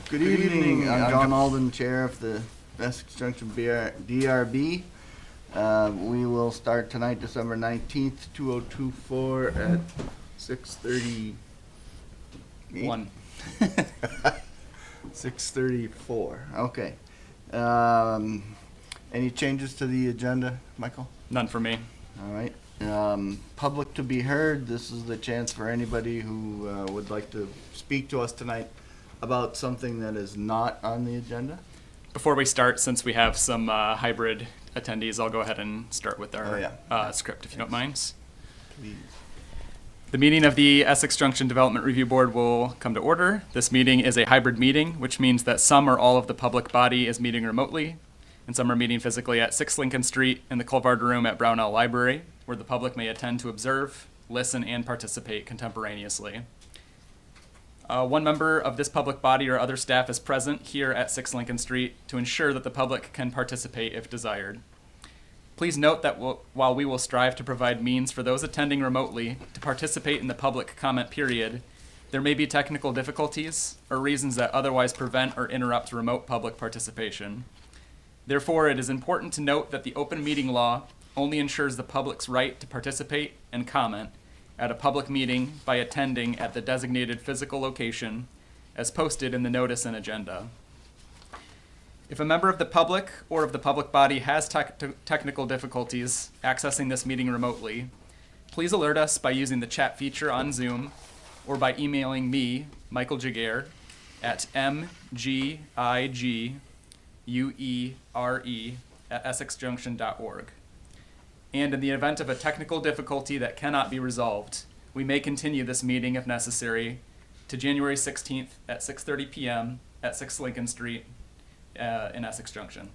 Good evening. I'm John Alden, Chair of the Essex Junction DRB. We will start tonight, December 19th, 2024 at 6:30. 1. 6:34. Okay. Any changes to the agenda, Michael? None for me. All right. Public to be heard. This is the chance for anybody who would like to speak to us tonight about something that is not on the agenda. Before we start, since we have some hybrid attendees, I'll go ahead and start with our script, if you don't mind. Please. The meeting of the Essex Junction Development Review Board will come to order. This meeting is a hybrid meeting, which means that some or all of the public body is meeting remotely, and some are meeting physically at 6 Lincoln Street in the Colvard Room at Brownell Library, where the public may attend to observe, listen, and participate contemporaneously. One member of this public body or other staff is present here at 6 Lincoln Street to ensure that the public can participate if desired. Please note that while we will strive to provide means for those attending remotely to participate in the public comment period, there may be technical difficulties or reasons that otherwise prevent or interrupt remote public participation. Therefore, it is important to note that the open meeting law only ensures the public's right to participate and comment at a public meeting by attending at the designated physical location as posted in the notice and agenda. If a member of the public or of the public body has technical difficulties accessing this meeting remotely, please alert us by using the chat feature on Zoom or by emailing me, Michael Jaguar, at mgiguere@essexjunction.org. And in the event of a technical difficulty that cannot be resolved, we may continue this meeting if necessary to January 16th at 6:30 p.m. at 6 Lincoln Street in Essex Junction.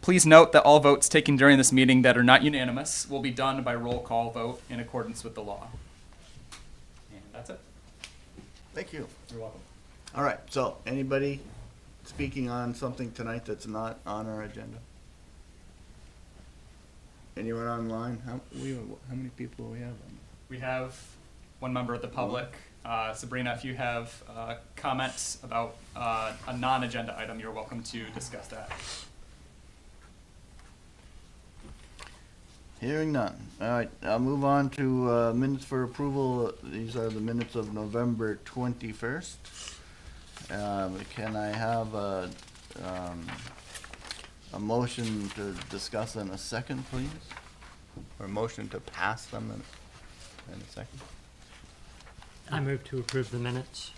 Please note that all votes taken during this meeting that are not unanimous will be done by roll call vote in accordance with the law. And that's it. Thank you. You're welcome. All right. So, anybody speaking on something tonight that's not on our agenda? Anyone online? How many people do we have? We have one member of the public. Sabrina, if you have comments about a non-agenda item, you're welcome to discuss that. Hearing none. All right, I'll move on to minutes for approval. These are the minutes of November 21st. Can I have a motion to discuss in a second, please? Or a motion to pass them in a second? I move to approve the minutes.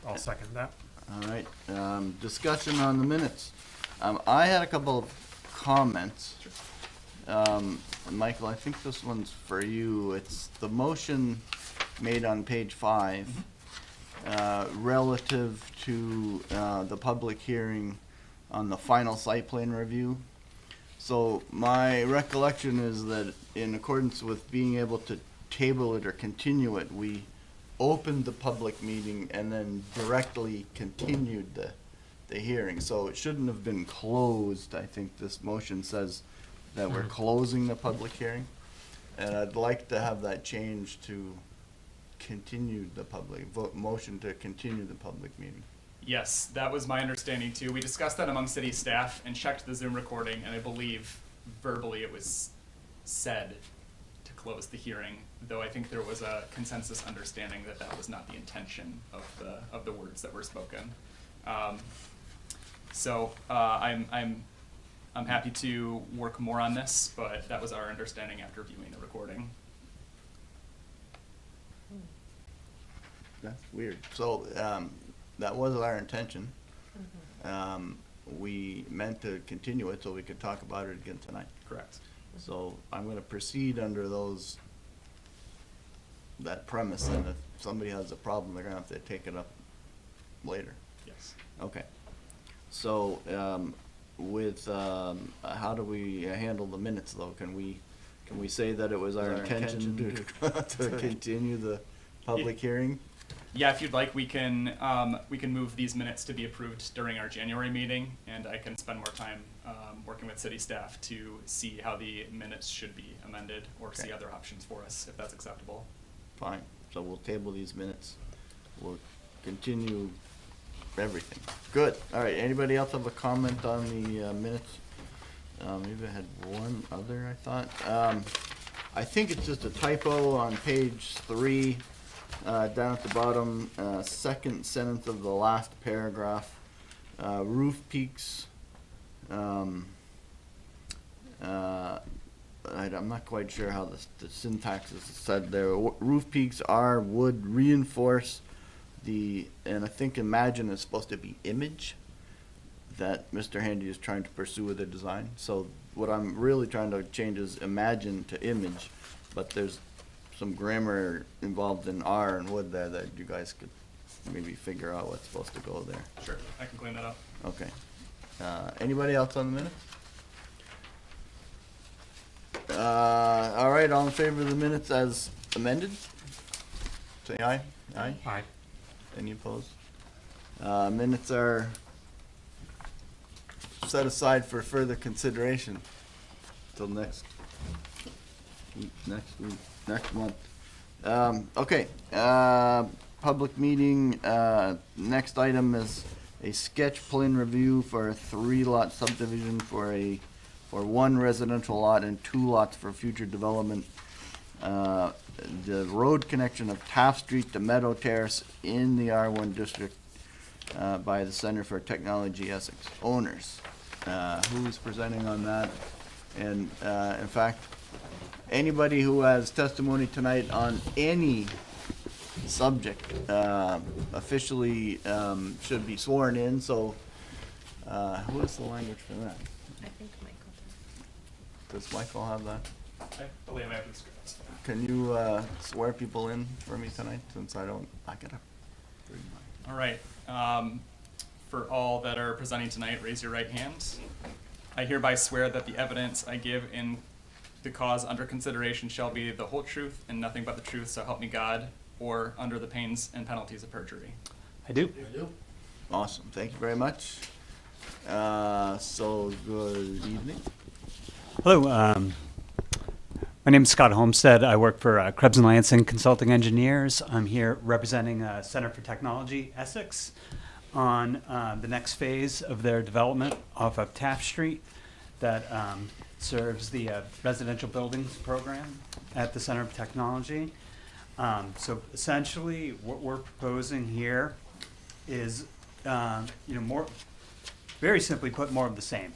I'll second that. All right, discussion on the minutes. I had a couple of comments. Michael, I think this one's for you. It's the motion made on page 5 relative to the public hearing on the final site plan review. So my recollection is that in accordance with being able to table it or continue it, we opened the public meeting and then directly continued the hearing. So it shouldn't have been closed. I think this motion says that we're closing the public hearing. And I'd like to have that changed to continue the motion to continue the public meeting. Yes, that was my understanding too. We discussed that among city staff and checked the Zoom recording, and I believe verbally it was said to close the hearing, though I think there was a consensus understanding that that was not the intention of the words that were spoken. So I'm happy to work more on this, but that was our understanding after viewing the recording. That's weird. So that was our intention. We meant to continue it so we could talk about it again tonight. Correct. So I'm going to proceed under that premise, and if somebody has a problem, they're going to have to take it up later. Yes. Okay. So how do we handle the minutes, though? Can we say that it was our intention to continue the public hearing? Yeah, if you'd like, we can move these minutes to be approved during our January meeting, and I can spend more time working with city staff to see how the minutes should be amended or see other options for us, if that's acceptable. Fine. So we'll table these minutes. We'll continue everything. Good. All right, anybody else have a comment on the minutes? Maybe I had one other, I thought. I think it's just a typo on page 3, down at the bottom, second sentence of the last paragraph. Roof peaks, I'm not quite sure how the syntax is said there. Roof peaks would reinforce and I think imagine is supposed to be image that Mr. Handy is trying to pursue with the design. So what I'm really trying to change is imagine to image, but there's some grammar involved in R and would there that you guys could maybe figure out what's supposed to go there. Sure, I can clean that up. Okay. Anybody else on the minutes? All right, all in favor of the minutes as amended? Say aye. Aye. Aye. Any opposed? Minutes are set aside for further consideration till next month. Okay, public meeting, next item is a sketch plan review for a 3-lot subdivision for one residential lot and 2 lots for future development. The road connection of Taft Street to Meadow Terrace in the R1 district by the Center for Technology Essex owners. Who's presenting on that? And in fact, anybody who has testimony tonight on any subject officially should be sworn in. So who has the language for that? I think Michael does. Does Michael have that? I believe I have the scripts. Can you swear people in for me tonight, since I gotta read mine. All right. For all that are presenting tonight, raise your right hand. I hereby swear that the evidence I give in the cause under consideration shall be the whole truth and nothing but the truth, so help me God, or under the pains and penalties of perjury. I do. Awesome, thank you very much. So, good evening. Hello, my name is Scott Homestead. I work for Krebs & Lansing Consulting Engineers. I'm here representing Center for Technology Essex on the next phase of their development off of Taft Street that serves the residential buildings program at the Center for Technology. So essentially what we're proposing here is, more, very simply put, more of the same.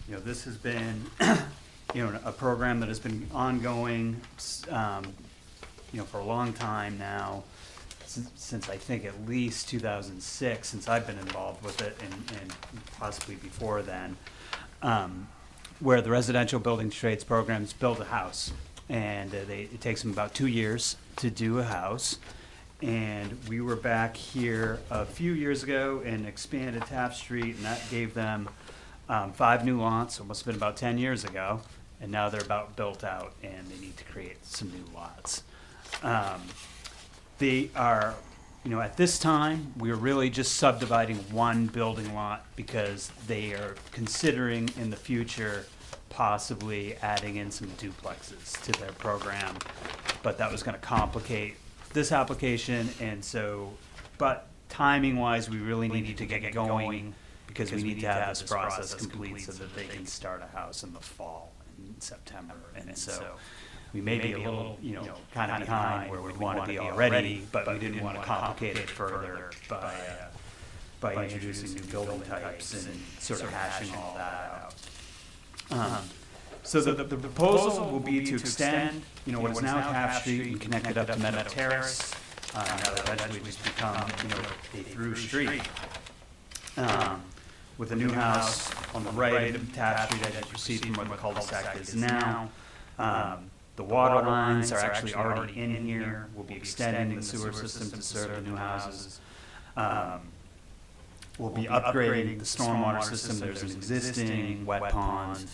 This has been a program that has been ongoing, for a long time now, since I think at least 2006, since I've been involved with it, and possibly before then, where the residential building trades programs build a house, and it takes them about 2 years to do a house. And we were back here a few years ago and expanded Taft Street, and that gave them 5 new lots. It must have been about 10 years ago, and now they're about built out, and they need to create some new lots. They are, at this time, we're really just subdividing one building lot because they are considering in the future possibly adding in some duplexes to their program, but that was going to complicate this application, and so, but timing-wise, we really needed to get going because we need to have this process complete so that they can start a house in the fall, in September, and so we may be a little, kind of behind where we'd want to be already, but we didn't want to complicate it further by introducing new building types and sort of hashing all that out. So the proposal will be to extend, what is now Taft Street and connect it up to Meadow Terrace. Now that eventually just become, a through street. With a new house on the right of Taft Street as you proceed from where the cul-de-sac is now. The water lines are actually already in here. We'll be extending the sewer system to serve the new houses. We'll be upgrading the stormwater system. There's an existing wet pond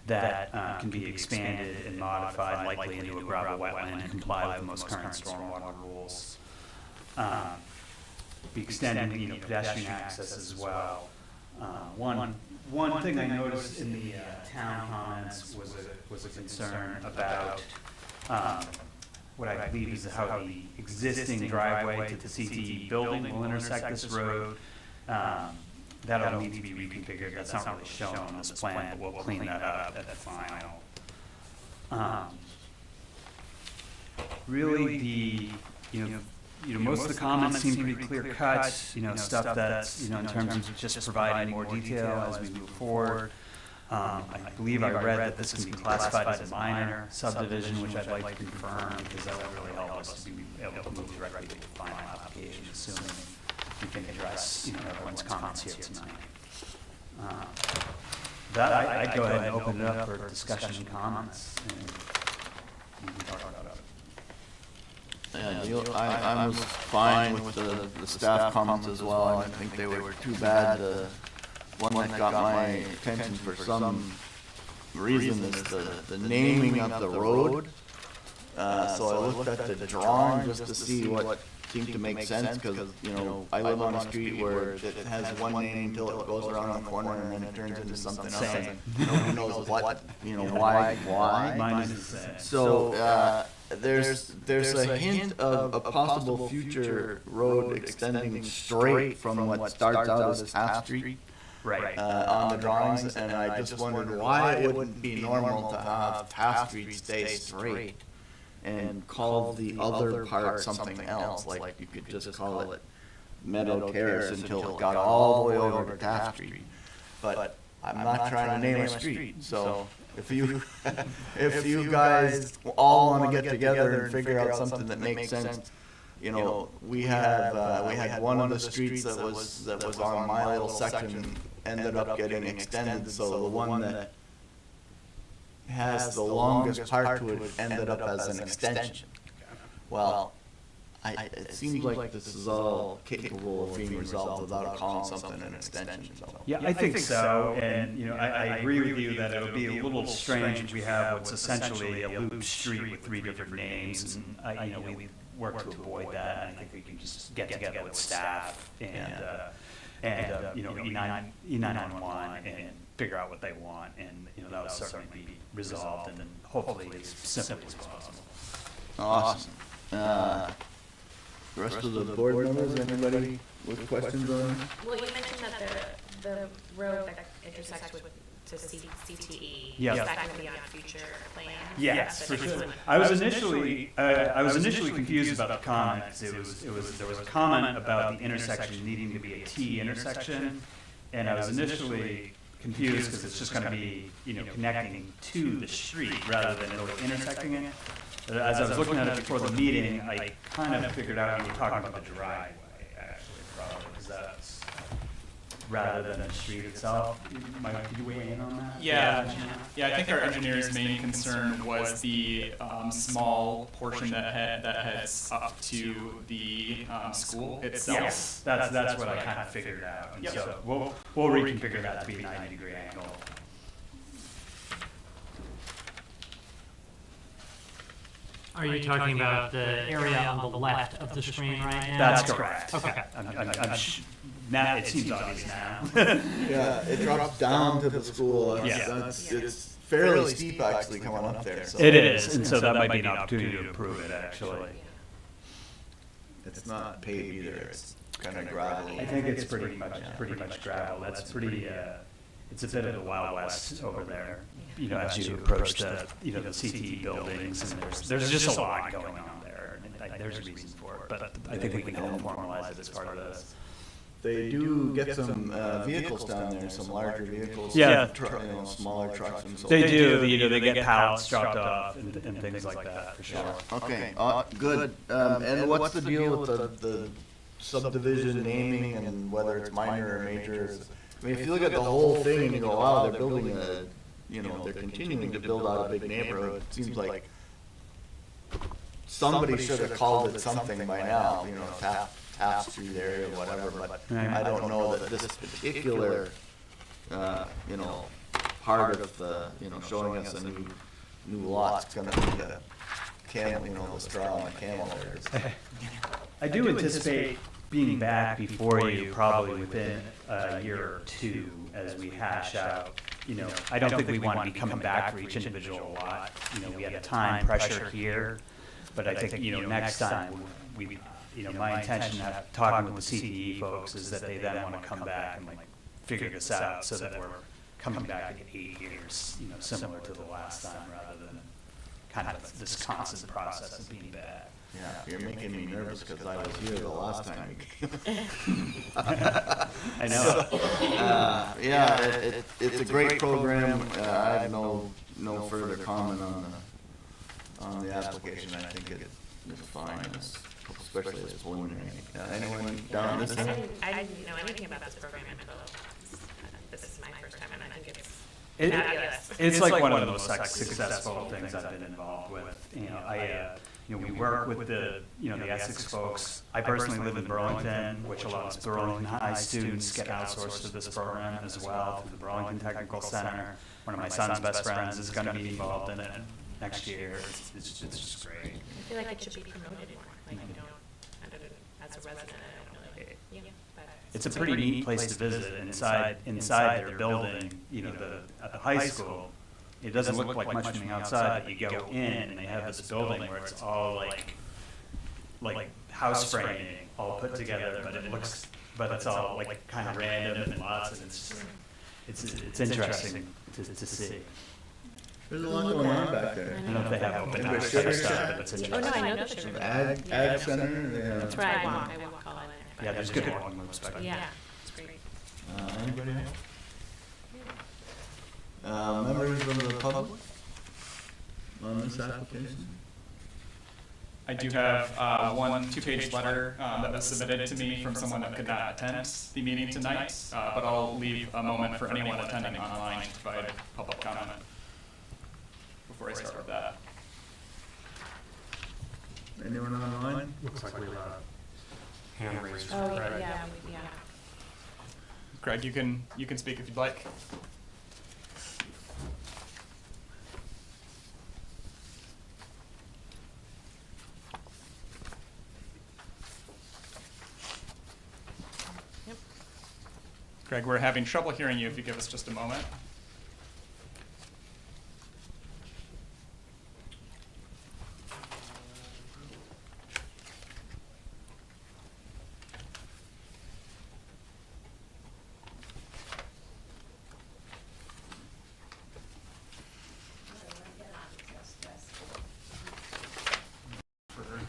that can be expanded and modified, likely into a gravel wetland, and comply with the most current stormwater rules. Be extending, pedestrian access as well. One thing I noticed in the town comments was a concern about what I believe is how the existing driveway to the CTE building will intersect this road. That'll need to be reconfigured. That's not really shown on this plan, but we'll clean that up at the final. Really, most of the comments seem pretty clear cut. Stuff that's in terms of just providing more detail as we move forward. I believe I read that this can be classified as a minor subdivision, which I'd like to confirm because that would really help us to be able to move directly to the final application, assuming we can address everyone's comments here tonight. I'd go ahead and open it up for discussion and comments. And we can talk about it. Yeah, Neil, I was fine with the staff comments as well. I didn't think they were too bad. One that got my attention for some reason is the naming of the road. So I looked at the drawing just to see what seemed to make sense, because, I live on a street where it has one name until it goes around the corner and then it turns into something else. And nobody knows what, why. Mine is the same. So, there's a hint of a possible future road extending straight from what starts out as Taft Street. Right. On the drawings, and I just wondered why it wouldn't be normal to have Taft Street stay straight and call the other part something else, like you could just call it Meadow Terrace until it got all the way over to Taft Street. But I'm not trying to name a street, so if you guys all want to get together and figure out something that makes sense. We had one of the streets that was on my little section ended up getting extended, so the one that has the longest part to it ended up as an extension. Well, it seems like this is all capable of being resolved without calling something an extension. So. Yeah, I think so, and I agree with you that it'll be a little strange if we have what's essentially a loop street with 3 different names, and we work to avoid that, and I think we can just get together with staff and E911 and figure out what they want, and that'll certainly be resolved, and then hopefully as simply as possible. Awesome. The rest of the board members, anybody with questions on it? Well, you mentioned that the road that intersects with to CTE, Yeah. is that going to be on future plans? Yes, for But sure. it's- I was initially confused about the comment. There was a comment about the intersection needing to be a T intersection, and I was initially confused because it's just going to be connecting to the street rather than really intersecting it. As I was looking at it before the meeting, I kind of figured out you were talking about the driveway, actually, probably, because that's rather than the street itself. Mike, could you weigh in on that? Yeah, I think our engineer's main concern was the small portion that heads up to the school itself. Yes, that's what I kind of figured out. And Yep. so we'll reconfigure that to be a 90-degree angle. Are you talking about the area on the left of the screen right now? That's correct. Okay. Now it seems obvious now. Yeah, it drops down to the school. It's fairly steep actually coming up there. So. It is, and so that might be an opportunity to prove it, actually. It's not paved either. It's kind of gravel. I think it's pretty much gravel. That's pretty. It's a bit of the Wild West over there. As you approach the the CTE buildings, and there's just a lot going on there. And there's a reason for it, but I think we can help formalize it as part of this. They do get some vehicles down there, some larger vehicles. Yeah. Smaller trucks and so They do. They get pallets dropped off and things like that for sure. Okay, good. And what's the deal with the subdivision naming and whether it's minor or major? I mean, if you look at the whole thing and you go, wow, they're building they're continuing to build out a big neighborhood. It seems like somebody should have called it something by now, Taft Street area or whatever, but I don't know that this particular, part of the, showing us a new lot's gonna be the camel, the straw on the camel there. I do anticipate being back before you probably within a year or two as we hash out. I don't think we want to be coming back for each individual lot. We have time pressure here. But I think, next time, we, my intention of talking with the CTE folks is that they then want to come back and like figure this out so that we're coming back in 8 years, similar to the last time rather than kind of this constant process of being bad. Yeah, you're making me nervous because I was here the last time. I know. It's a great program. I have no further comment on the application. I think it is fine, especially as preliminary. Anyone down this I end? didn't know anything about this program until this is my first time, and I think it's fabulous. It's like one of the most successful things I've been involved with. We work with the Essex folks. I personally live in Burlington, which allows Burlington High students get outsourced to this program as well through the Burlington Technical Center. One of my son's best friends is going to be involved in it next year. It's just great. I feel like it should be promoted more. Like you don't, as a resident, I don't really. Yeah. But It's a pretty neat place to visit. Inside their building, at the high school, it doesn't look like much from the outside, but you go in and they have this building where it's all like house framing all put together, but it's all like kind of random and lots, and it's interesting to see. There's a lot going on back there. I don't know if they have open Maybe a house sugar stuff, shack? but it's oh no, interesting. I know the sugar. Ag center, yeah. That's where I walk all in it. Yeah, there's good walking moves back there. Yeah, it's great. Anybody else? Members of the public on this application? I do have one 2-page letter that was submitted to me from someone that could not attend the meeting tonight, but I'll leave a moment for anyone attending online to provide public comment before I start with that. Anyone online? Looks like we have a hand raised. Oh, yeah. Greg, you can speak if you'd like. Yep. Greg, we're having trouble hearing you if you give us just a moment.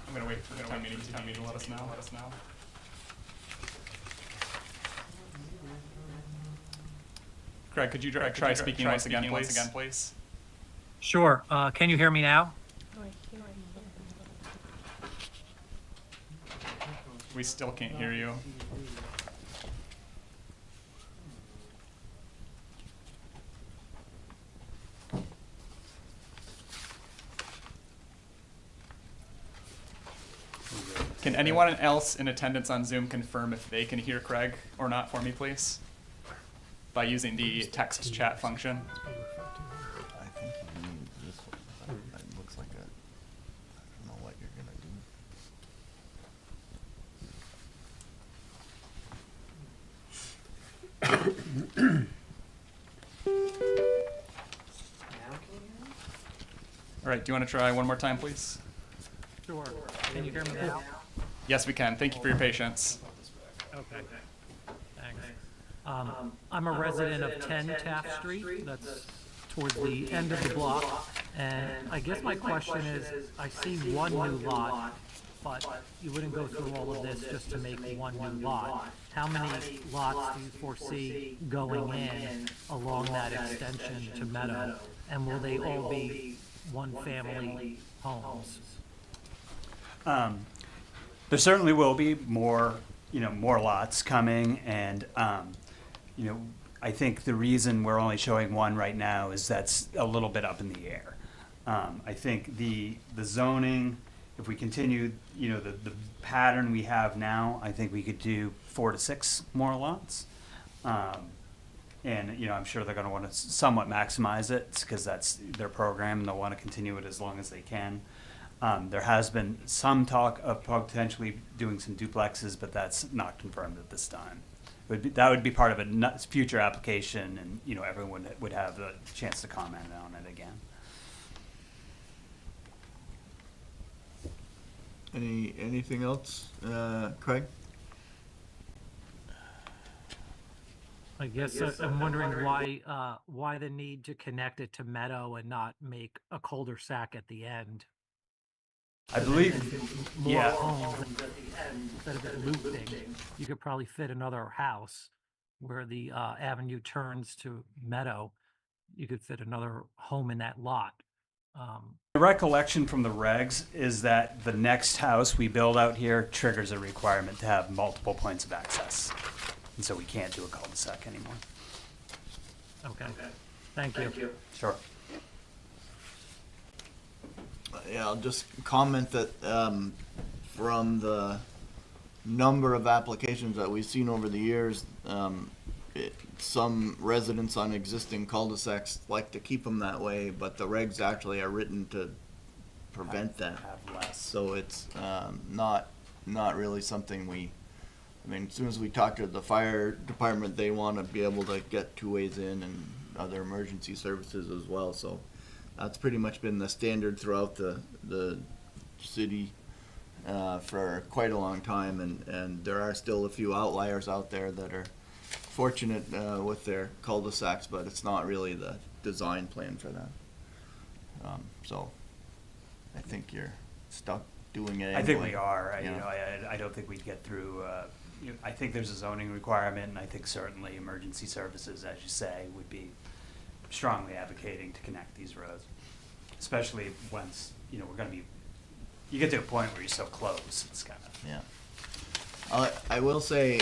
I'm going to wait for the town meeting to let us know. Greg, could you try speaking once again, please? Sure. Can you hear me now? We still can't hear you. Can anyone else in attendance on Zoom confirm if they can hear Craig or not for me, please? By using the text chat function. I think you need this one. It looks like I don't know what you're gonna do. All right, do you want to try one more time, please? Sure. Can you hear me now? Yes, we can. Thank you for your patience. Okay. Thanks. I'm a resident of 10 Taft Street. That's towards the end of the block. And I guess my question is, I see one new lot, but you wouldn't go through all of this just to make one new lot. How many lots do you foresee going in along that extension to Meadow? And will they all be one-family homes? There certainly will be more lots coming, and I think the reason we're only showing one right now is that's a little bit up in the air. I think the zoning, if we continue, the pattern we have now, I think we could do 4 to 6 more lots. And I'm sure they're going to want to somewhat maximize it because that's their program and they'll want to continue it as long as they can. There has been some talk of potentially doing some duplexes, but that's not confirmed at this time. That would be part of a future application, and everyone would have a chance to comment on it again. Anything else, Craig? I guess I'm wondering why the need to connect it to Meadow and not make a cul-de-sac at the end? I believe, More yeah. homes at the end, instead of it looping, you could probably fit another house where the avenue turns to Meadow. You could fit another home in that lot. The recollection from the regs is that the next house we build out here triggers a requirement to have multiple points of access. And so we can't do a cul-de-sac anymore. Okay, thank you. Sure. Yeah, I'll just comment that from the number of applications that we've seen over the years, some residents on existing cul-de-sacs like to keep them that way, but the regs actually are written to prevent that. Have less. So it's not really something I mean, as soon as we talk to the fire department, they want to be able to get two ways in and other emergency services as well. So that's pretty much been the standard throughout the city for quite a long time. And there are still a few outliers out there that are fortunate with their cul-de-sacs, but it's not really the design plan for that. So I think you're stuck doing it anyway. I think we are. Yeah. I don't think we'd get through. I think there's a zoning requirement, and I think certainly emergency services, as you say, would be strongly advocating to connect these roads, especially once we're going to be. You get to a point where you're so close. It's kind of. Yeah. I will say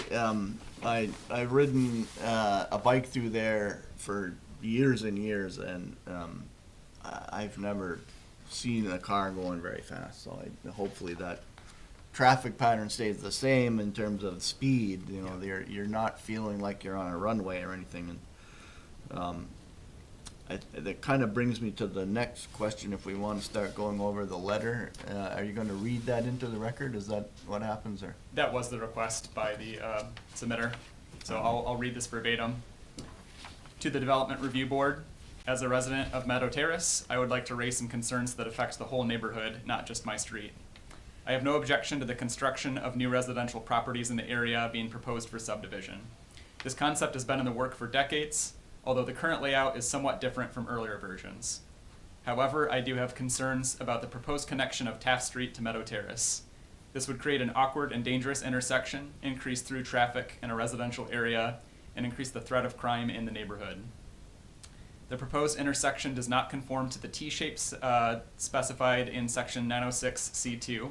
I've ridden a bike through there for years and years, and I've never seen a car going very fast. So hopefully that traffic pattern stays the same in terms of speed. You're not feeling like you're on a runway or anything. And that kind of brings me to the next question. If we want to start going over the letter, are you going to read that into the record? Is that what happens, or? That was the request by the submitter, so I'll read this verbatim. To the Development Review Board, as a resident of Meadow Terrace, I would like to raise some concerns that affect the whole neighborhood, not just my street. I have no objection to the construction of new residential properties in the area being proposed for subdivision. This concept has been in the work for decades, although the current layout is somewhat different from earlier versions. However, I do have concerns about the proposed connection of Taft Street to Meadow Terrace. This would create an awkward and dangerous intersection, increase through traffic in a residential area, and increase the threat of crime in the neighborhood. The proposed intersection does not conform to the T-shapes specified in section 906C2.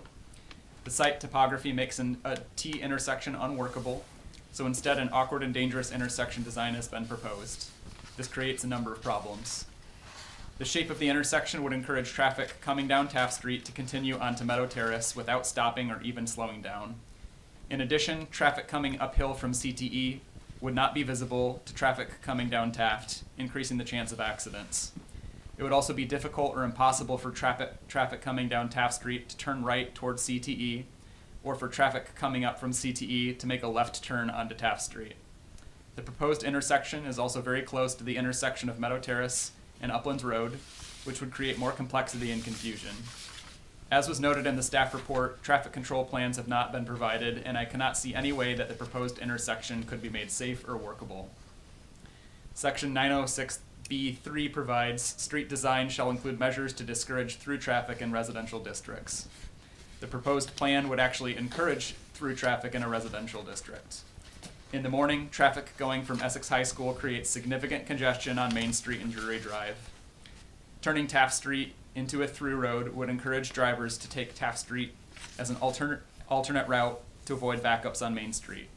The site topography makes a T intersection unworkable, so instead an awkward and dangerous intersection design has been proposed. This creates a number of problems. The shape of the intersection would encourage traffic coming down Taft Street to continue onto Meadow Terrace without stopping or even slowing down. In addition, traffic coming uphill from CTE would not be visible to traffic coming down Taft, increasing the chance of accidents. It would also be difficult or impossible for traffic coming down Taft Street to turn right towards CTE, or for traffic coming up from CTE to make a left turn onto Taft Street. The proposed intersection is also very close to the intersection of Meadow Terrace and Uplands Road, which would create more complexity and confusion. As was noted in the staff report, traffic control plans have not been provided, and I cannot see any way that the proposed intersection could be made safe or workable. Section 906B3 provides, street design shall include measures to discourage through traffic in residential districts. The proposed plan would actually encourage through traffic in a residential district. In the morning, traffic going from Essex High School creates significant congestion on Main Street and Drury Drive. Turning Taft Street into a through road would encourage drivers to take Taft Street as an alternate route to avoid backups on Main Street.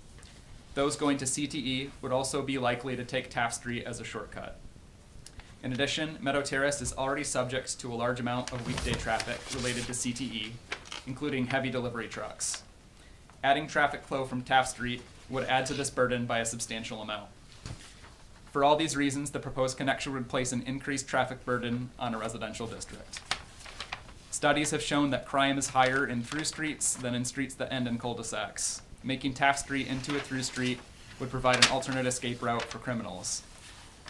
Those going to CTE would also be likely to take Taft Street as a shortcut. In addition, Meadow Terrace is already subject to a large amount of weekday traffic related to CTE, including heavy delivery trucks. Adding traffic flow from Taft Street would add to this burden by a substantial amount. For all these reasons, the proposed connection would place an increased traffic burden on a residential district. Studies have shown that crime is higher in through streets than in streets that end in cul-de-sacs. Making Taft Street into a through street would provide an alternate escape route for criminals.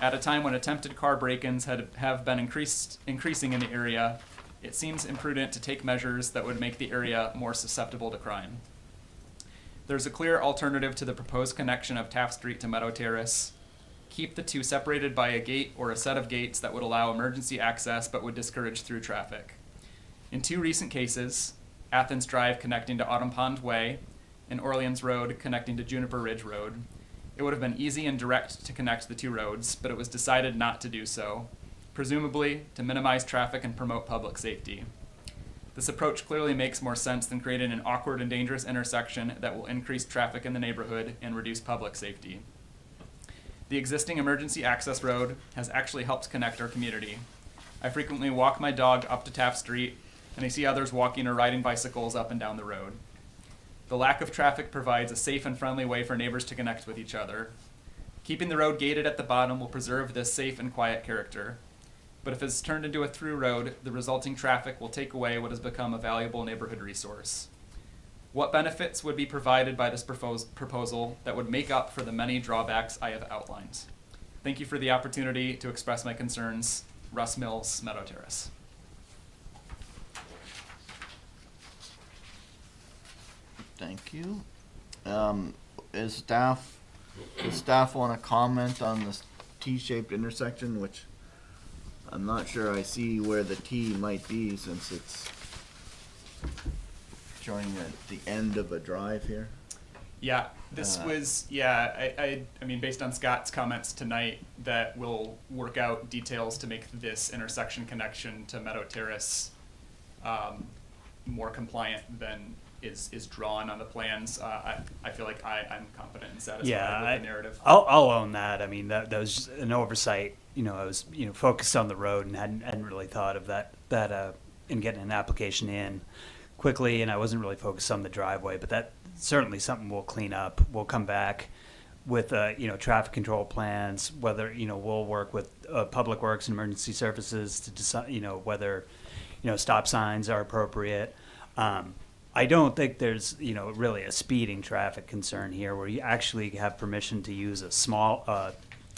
At a time when attempted car break-ins have been increasing in the area, it seems imprudent to take measures that would make the area more susceptible to crime. There's a clear alternative to the proposed connection of Taft Street to Meadow Terrace. Keep the two separated by a gate or a set of gates that would allow emergency access but would discourage through traffic. In two recent cases, Athens Drive connecting to Autumn Pond Way and Orleans Road connecting to Juniper Ridge Road, it would have been easy and direct to connect the two roads, but it was decided not to do so, presumably to minimize traffic and promote public safety. This approach clearly makes more sense than creating an awkward and dangerous intersection that will increase traffic in the neighborhood and reduce public safety. The existing emergency access road has actually helped connect our community. I frequently walk my dog up to Taft Street, and I see others walking or riding bicycles up and down the road. The lack of traffic provides a safe and friendly way for neighbors to connect with each other. Keeping the road gated at the bottom will preserve this safe and quiet character. But if it's turned into a through road, the resulting traffic will take away what has become a valuable neighborhood resource. What benefits would be provided by this proposal that would make up for the many drawbacks I have outlined? Thank you for the opportunity to express my concerns. Russ Mills, Meadow Terrace. Thank you. Does staff want to comment on this T-shaped intersection, which I'm not sure I see where the T might be since it's showing at the end of a drive here? Yeah, this was, I mean, based on Scott's comments tonight, that we'll work out details to make this intersection connection to Meadow Terrace more compliant than is drawn on the plans. I feel like I'm confident and satisfied with the narrative. I'll own that. I mean, that was just an oversight. I was focused on the road and hadn't really thought of that in getting an application in quickly, and I wasn't really focused on the driveway. But that's certainly something we'll clean up. We'll come back with traffic control plans. Whether we'll work with Public Works and Emergency Services to decide whether stop signs are appropriate. I don't think there's, really a speeding traffic concern here where you actually have permission to use a small,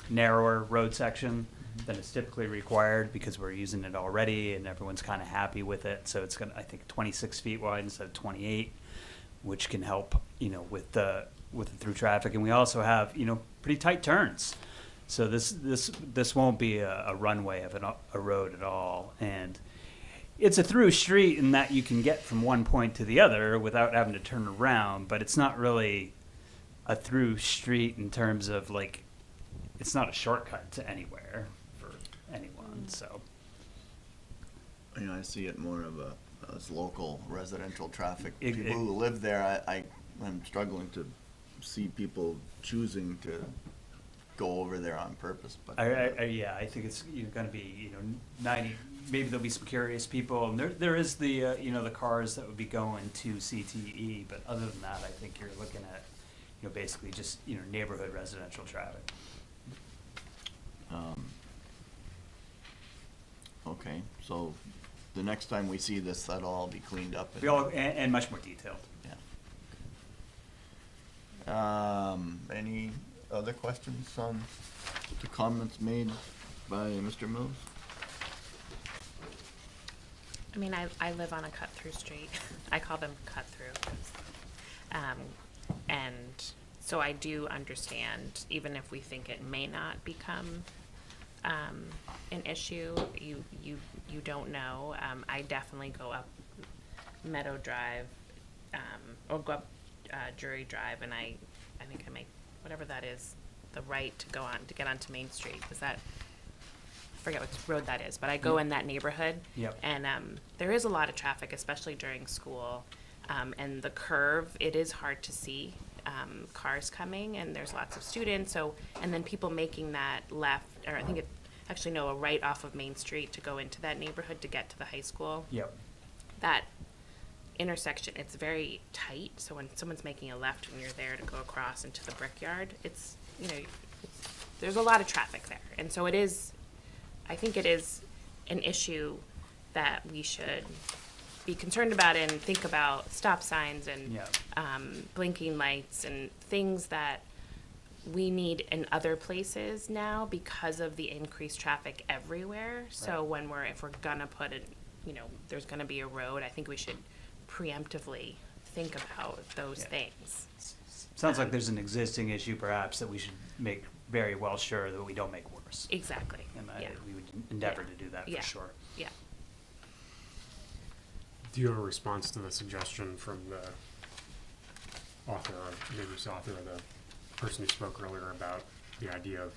narrower road section than is typically required because we're using it already and everyone's kind of happy with it. So it's I think 26 feet wide instead of 28, which can help, with the through traffic. And we also have, pretty tight turns. So this won't be a runway of a road at all. And it's a through street in that you can get from one point to the other without having to turn around, but it's not really a through street in terms of it's not a shortcut to anywhere for anyone. So, I see it more of as local residential traffic. People who live there, I'm struggling to see people choosing to go over there on purpose. But I think it's going to be 90. Maybe there'll be some curious people, and there is the the cars that would be going to CTE, but other than that, I think you're looking at basically just neighborhood residential traffic. Okay, so the next time we see this, that'll all be cleaned up. And much more detailed. Yeah. Any other questions on the comments made by Mr. Mills? I mean, I live on a cut-through street. I call them cut-through. And so I do understand, even if we think it may not become an issue, you don't know. I definitely go up Meadow Drive, or go up Drury Drive, and I think I make whatever that is, the right to get onto Main Street. Is that? I forget which road that is, but I go in that neighborhood. Yep. And there is a lot of traffic, especially during school. And the curve, it is hard to see cars coming, and there's lots of students. And then people making that left, or I think a right off of Main Street to go into that neighborhood to get to the high school. Yep. That intersection, it's very tight. So when someone's making a left and you're there to go across into the Brickyard, there's a lot of traffic there. And so I think it is an issue that we should be concerned about and think about stop signs and blinking lights and things that we need in other places now because of the increased traffic everywhere. So if we're gonna put you know, there's gonna be a road, I think we should preemptively think about those Yeah. things. Sounds like there's an existing issue perhaps that we should make very well sure that we don't make worse. Exactly, And yeah, we would endeavor Yeah. to do that Yeah. for sure. yeah. Do you have a response to the suggestion from the author, or maybe it's the author or the person who spoke earlier about the idea of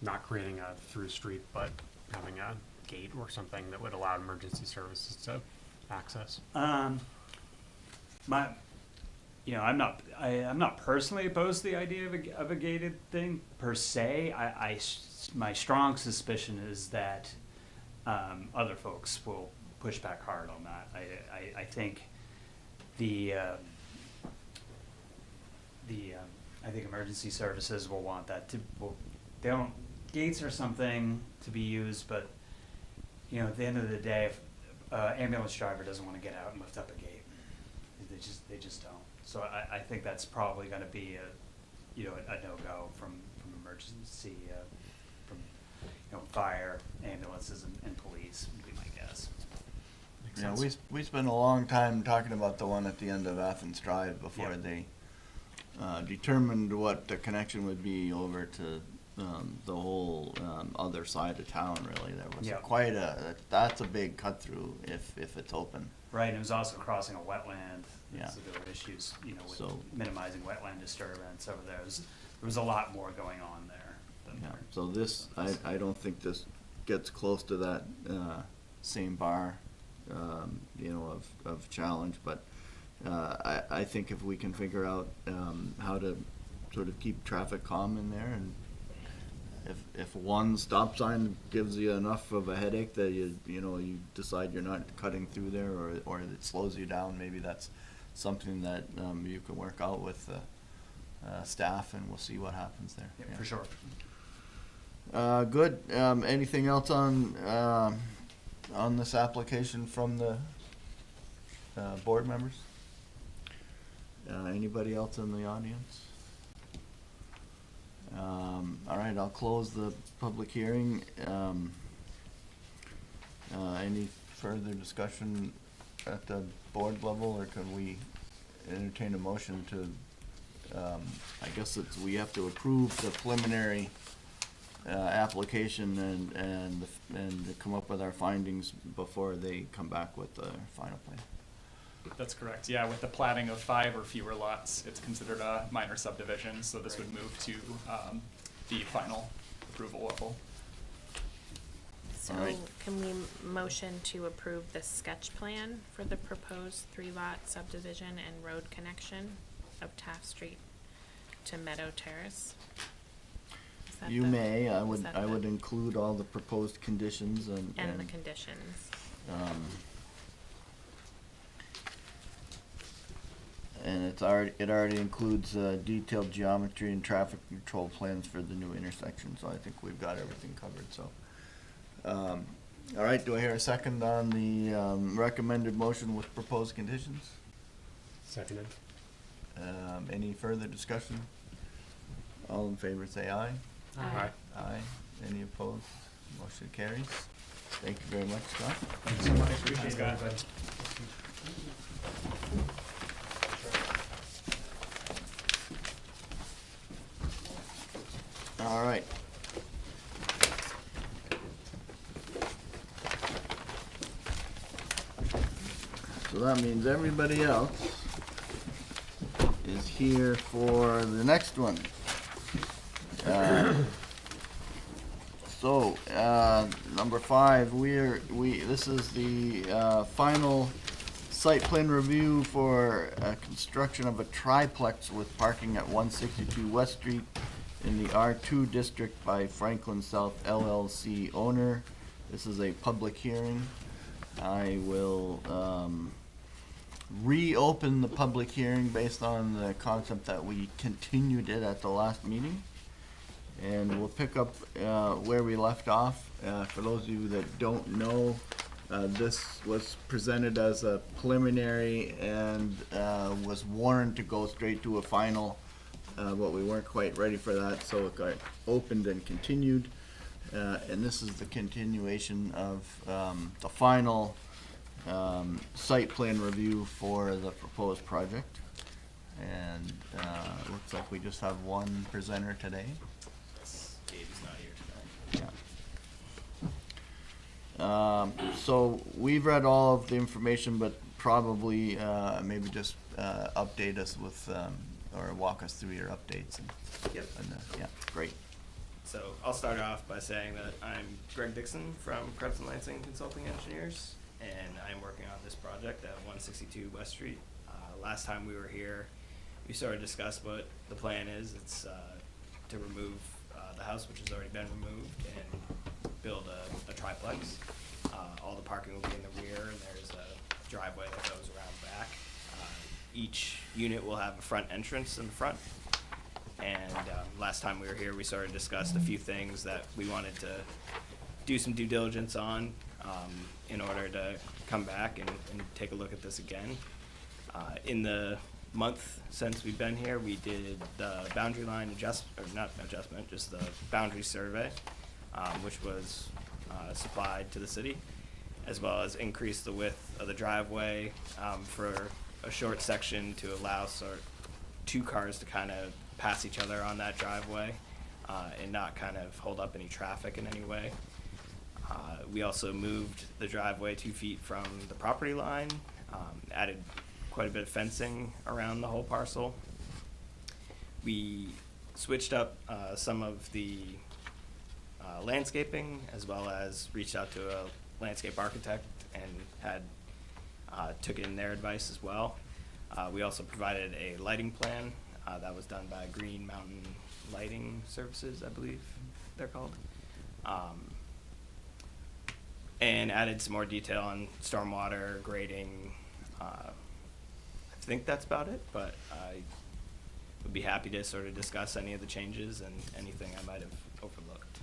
not creating a through street, but having a gate or something that would allow emergency services to access? I'm not personally opposed to the idea of a gated thing per se. My strong suspicion is that other folks will push back hard on that. I think I think emergency services will want that gates are something to be used, but at the end of the day, if ambulance driver doesn't want to get out and lift up a gate, they just don't. So I think that's probably going to be a no-go from emergency, from fire, ambulances, and police would be my guess. Makes Yeah, sense. we spent a long time talking about the one at the end of Athens Drive before Yeah. they determined what the connection would be over to the whole other side of town. Really, there was Yeah. that's a big cut through if it's open. Right, and it was also crossing a wetland. Yeah. So there were issues, with So- minimizing wetland disturbance over there. There was a lot more going on there than Yeah. there. So this, I don't think this gets close to that same bar, of challenge, but I think if we can figure out how to sort of keep traffic calm in there, and if one stop sign gives you enough of a headache that you decide you're not cutting through there, or it slows you down, maybe that's something that you can work out with staff, and we'll see what happens there. Yeah, for sure. Good. Anything else on this application from the board members? Anybody else in the audience? All right, I'll close the public hearing. Any further discussion at the board level, or can we entertain a motion to, I guess we have to approve the preliminary application and come up with our findings before they come back with the final plan. That's correct. Yeah, with the platting of 5 or fewer lots, it's considered a minor subdivision, so this would move to the final approval level. So Alright. can we motion to approve the sketch plan for the proposed 3-lot subdivision and road connection of Taft Street to Meadow Terrace? Is that You the- may, I is would, that I would the- include all the proposed conditions And the conditions. And it already includes detailed geometry and traffic control plans for the new intersection, so I think we've got everything covered, so. All right, do I hear a second on the recommended motion with proposed conditions? Seconded. Any further discussion? All in favor, say aye. Aye. Aye. Any opposed? Motion carries. Thank you very much, Scott. Thanks so much. Appreciate that. everybody. All right. So that means everybody else is here for the next one. Number 5, this is the final site plan review for construction of a triplex with parking at 162 West Street in the R2 district by Franklin South LLC owner. This is a public hearing. I will reopen the public hearing based on the concept that we continued it at the last meeting. And we'll pick up where we left off. For those of you that don't know, this was presented as a preliminary and was warned to go straight to a final, but we weren't quite ready for that, so it got opened and continued. And this is the continuation of the final site plan review for the proposed project. And, looks like we just have one presenter today. Gabe's not here tonight. Yeah. So we've read all of the information, but probably, maybe just, update us with, or walk us through your updates and. Yep. Yeah, great. So I'll start off by saying that I'm Greg Dixon from Krebs and Lansing Consulting Engineers, and I'm working on this project at 162 West Street. Last time we were here, we sort of discussed what the plan is. It's to remove the house, which has already been removed, and build a triplex. All the parking will be in the rear, and there's a driveway that goes around back. Each unit will have a front entrance in the front. And last time we were here, we sort of discussed a few things that we wanted to do some due diligence on in order to come back and take a look at this again. In the month since we've been here, we did the boundary line just the boundary survey, which was supplied to the city, as well as increase the width of the driveway for a short section to allow two cars to kind of pass each other on that driveway and not kind of hold up any traffic in any way. We also moved the driveway 2 feet from the property line, added quite a bit of fencing around the whole parcel. We switched up some of the landscaping, as well as reached out to a landscape architect and took in their advice as well. We also provided a lighting plan that was done by Green Mountain Lighting Services, I believe they're called. And added some more detail on stormwater, grading. I think that's about it, but I would be happy to sort of discuss any of the changes and anything I might have overlooked.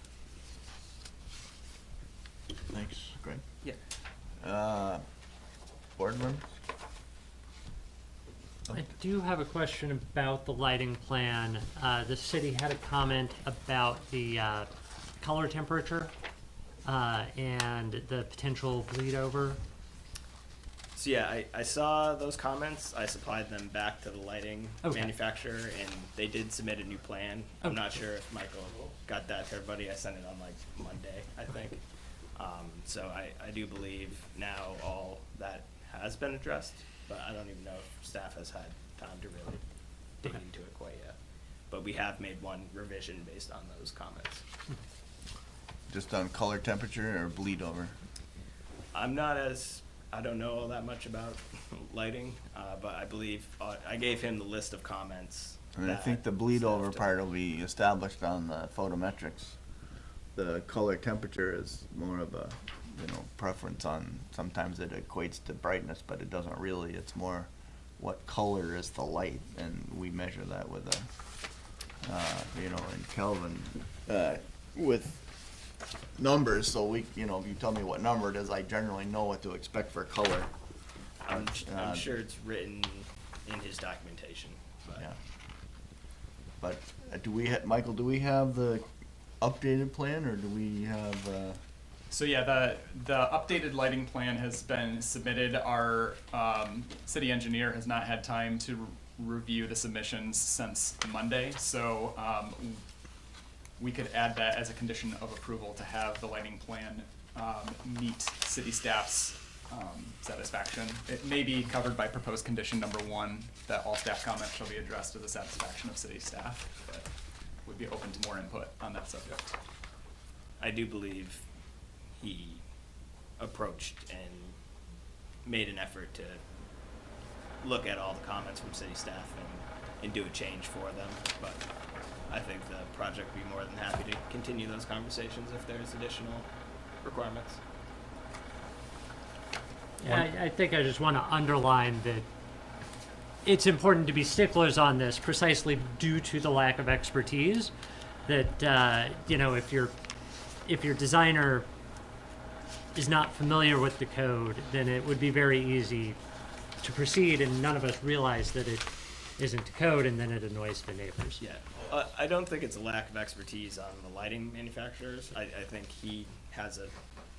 Thanks, Greg. Yeah. Board members? I do have a question about the lighting plan. The city had a comment about the color temperature and the potential bleed over. So yeah, I saw those comments. I supplied them back to the lighting Okay. manufacturer, and they did submit a new plan. I'm Okay. not sure if Michael got that to everybody. I sent it on like Monday, I think. So I do believe now all that has been addressed, but I don't even know if staff has had time to really dig Okay. into it quite yet. But we have made one revision based on those comments. Just on color temperature or bleed over? I don't know all that much about lighting, but I believe, I gave him the list of comments. And I that think the bleed staff over took. part will be established on the photometrics. The color temperature is more of a, preference on, sometimes it equates to brightness, but it doesn't really. It's more what color is the light, and we measure that with in Kelvin, with numbers, so we, if you tell me what number it is, I generally know what to expect for color. I'm sure it's written in his documentation, but. Yeah. But Michael, do we have the updated plan, or do we have, So yeah, the updated lighting plan has been submitted. Our city engineer has not had time to review the submissions since Monday, so we could add that as a condition of approval to have the lighting plan meet city staff's satisfaction. It may be covered by proposed condition number 1, that all staff comments shall be addressed to the satisfaction of city staff, but would be open to more input on that subject. I do believe he approached and made an effort to look at all the comments from city staff and do a change for them, but I think the project would be more than happy to continue those conversations if there's additional requirements. Yeah, I think I just want to underline that it's important to be sticklers on this precisely due to the lack of expertise. That if your designer is not familiar with the code, then it would be very easy to proceed, and none of us realize that it isn't code, and then it annoys the neighbors. Yeah, I don't think it's a lack of expertise on the lighting manufacturers. I think he has a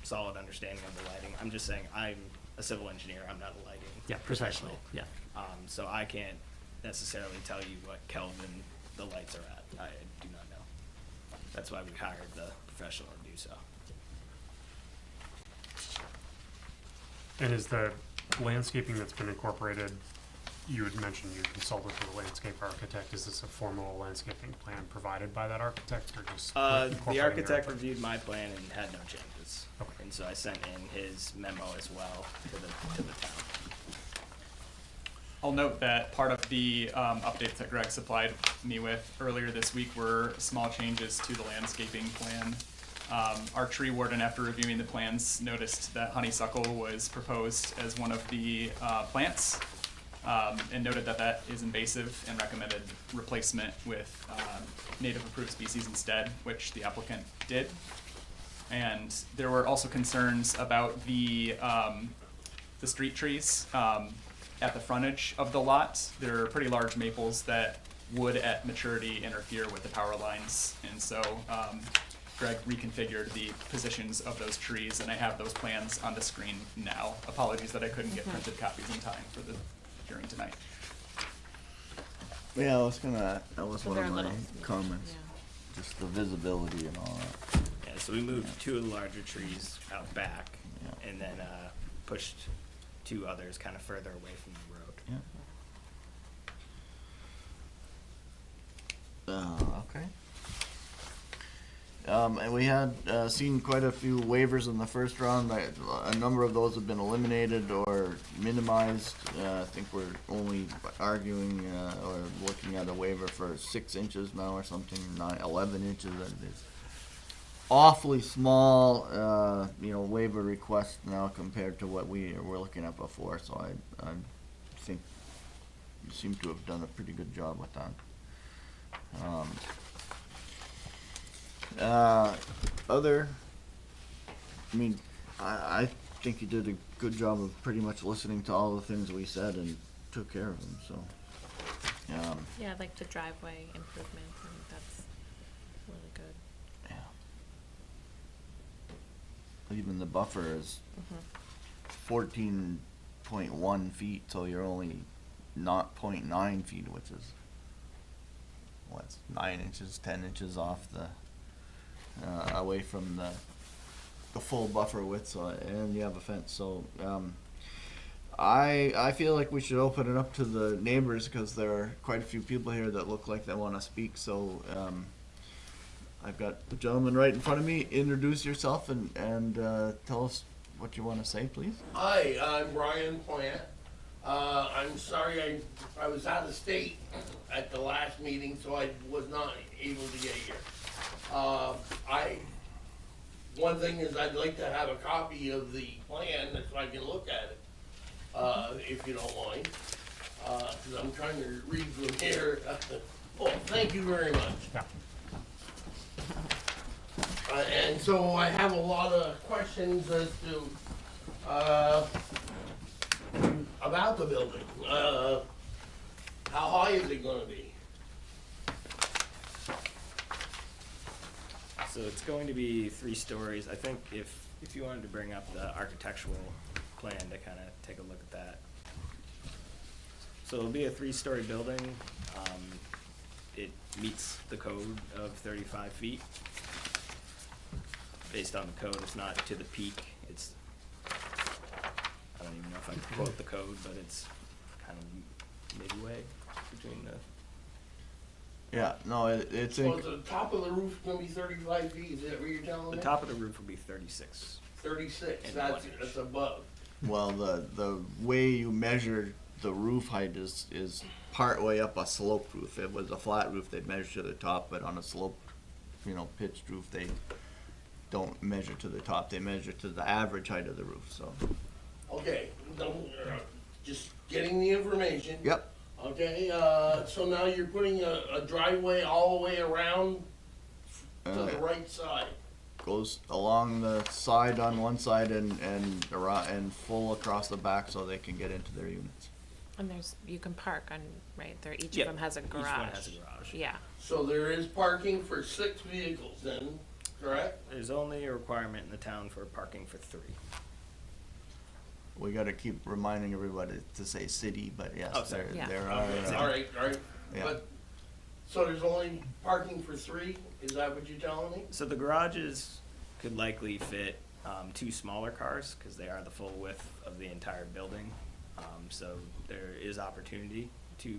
solid understanding of the lighting. I'm just saying I'm a civil engineer. I'm not a lighting Yeah, precisely, professional. yeah. So I can't necessarily tell you what Kelvin the lights are at. I do not know. That's why we hired the professional to do so. And is the landscaping that's been incorporated, you had mentioned you consulted with a landscape architect. Is this a formal landscaping plan provided by that architect, or just The incorporating their architect input? reviewed my plan and had no changes. Okay. And so I sent in his memo as well to the town. I'll note that part of the updates that Greg supplied me with earlier this week were small changes to the landscaping plan. Our tree warden, after reviewing the plans, noticed that honeysuckle was proposed as one of the plants, and noted that that is invasive and recommended replacement with native approved species instead, which the applicant did. And there were also concerns about the street trees at the frontage of the lot. There are pretty large maples that would at maturity interfere with the power lines, and so Greg reconfigured the positions of those trees, and I have those plans on the screen now. Apologies that I couldn't get printed copies in time for the hearing tonight. Yeah, that was So one they're of my little. comments, Yeah. just the visibility and all that. Yeah, so we moved two of the larger trees out back, Yeah. and then pushed two others kind of further away from the road. Yeah. Okay. And we had seen quite a few waivers in the first round. A number of those have been eliminated or minimized. I think we're only arguing or looking at a waiver for 6 inches now or something, 11 inches. That is awfully small, waiver request now compared to what we were looking at before. So I think you seem to have done a pretty good job with that. I think you did a good job of pretty much listening to all the things we said and took care of them, so. Yeah, like the driveway improvements, and that's really good. Yeah. Even the buffer is 14.1 feet, so you're only not 0.9 feet, which is, what's 9 inches, 10 inches off the, away from the full buffer width, so, and you have a fence, so, I feel like we should open it up to the neighbors, because there are quite a few people here that look like they wanna speak, so, I've got the gentleman right in front of me. Introduce yourself and tell us what you wanna say, please. Hi, I'm Brian Plant. I'm sorry I was out of state at the last meeting, so I was not able to get here. One thing is I'd like to have a copy of the plan so I can look at it, if you don't mind. 'Cause I'm trying to read from here. Oh, thank you very much. Yeah. And so I have a lot of questions as to, about the building. How high is it gonna be? So it's going to be 3 stories. I think if you wanted to bring up the architectural plan to kind of take a look at that. So it'll be a 3-story building. It meets the code of 35 feet. Based on the code, it's not to the peak. It's, I don't even know if I can quote the code, but it's kind of midway between the. Yeah, no, it's So the top of the roof gonna be 35 feet, is that what you're telling me? The top of the roof will be 36. 36, And that's 1 inch. that's above. well, the way you measure the roof height is part way up a sloped roof. If it was a flat roof, they'd measure to the top, but on a sloped, pitched roof, they don't measure to the top. They measure to the average height of the roof, so. Okay, just getting the information. Yep. Okay, so now you're putting a driveway all the way around to the right side. Goes along the side on one side and around and full across the back so they can get into their units. And you can park on, right, there, each Yep, of them has a garage. Each one has a garage. Yeah, So there is parking for 6 vehicles then, correct? There's only a requirement in the town for parking for 3. we gotta keep reminding everybody to say city, but yes, Oh, sorry. Yeah. there are. Okay, all right. Yeah. But, so there's only parking for 3? Is that what you're telling me? So the garages could likely fit 2 smaller cars because they are the full width of the entire building. So there is opportunity to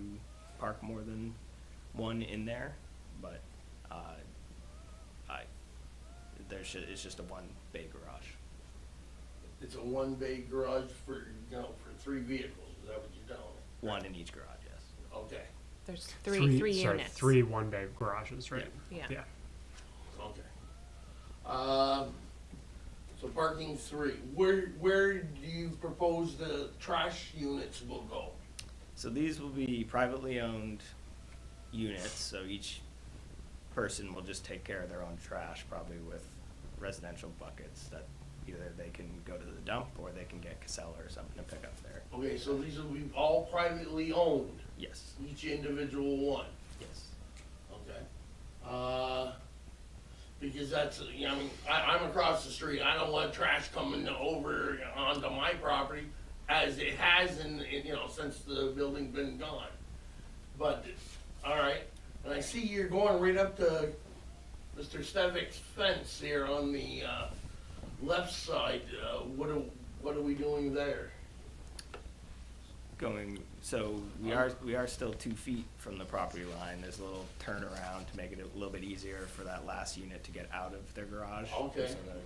park more than one in there, but it's just a one bay garage. It's a 1-bay garage for, for 3 vehicles, is that what you're telling me? One in each garage, yes. Okay, There's three sorry, units. 3 one-bay garages, right? Yeah. Yeah. okay. So parking 3, where do you propose the trash units will go? So these will be privately owned units, so each person will just take care of their own trash, probably with residential buckets that either they can go to the dump or they can get Casella or something to pick up there. Okay, so these will be all privately owned, Yes, each individual one, yes. okay? Because that's, I mean, I'm across the street, I don't want trash coming over onto my property as it has since the building's been gone. But, all right, and I see you're going right up to Mr. Stevik's fence here on the, left side. What are we doing there? So we are still 2 feet from the property line. There's a little turnaround to make it a little bit easier for that last unit to get out of their garage. Okay. So to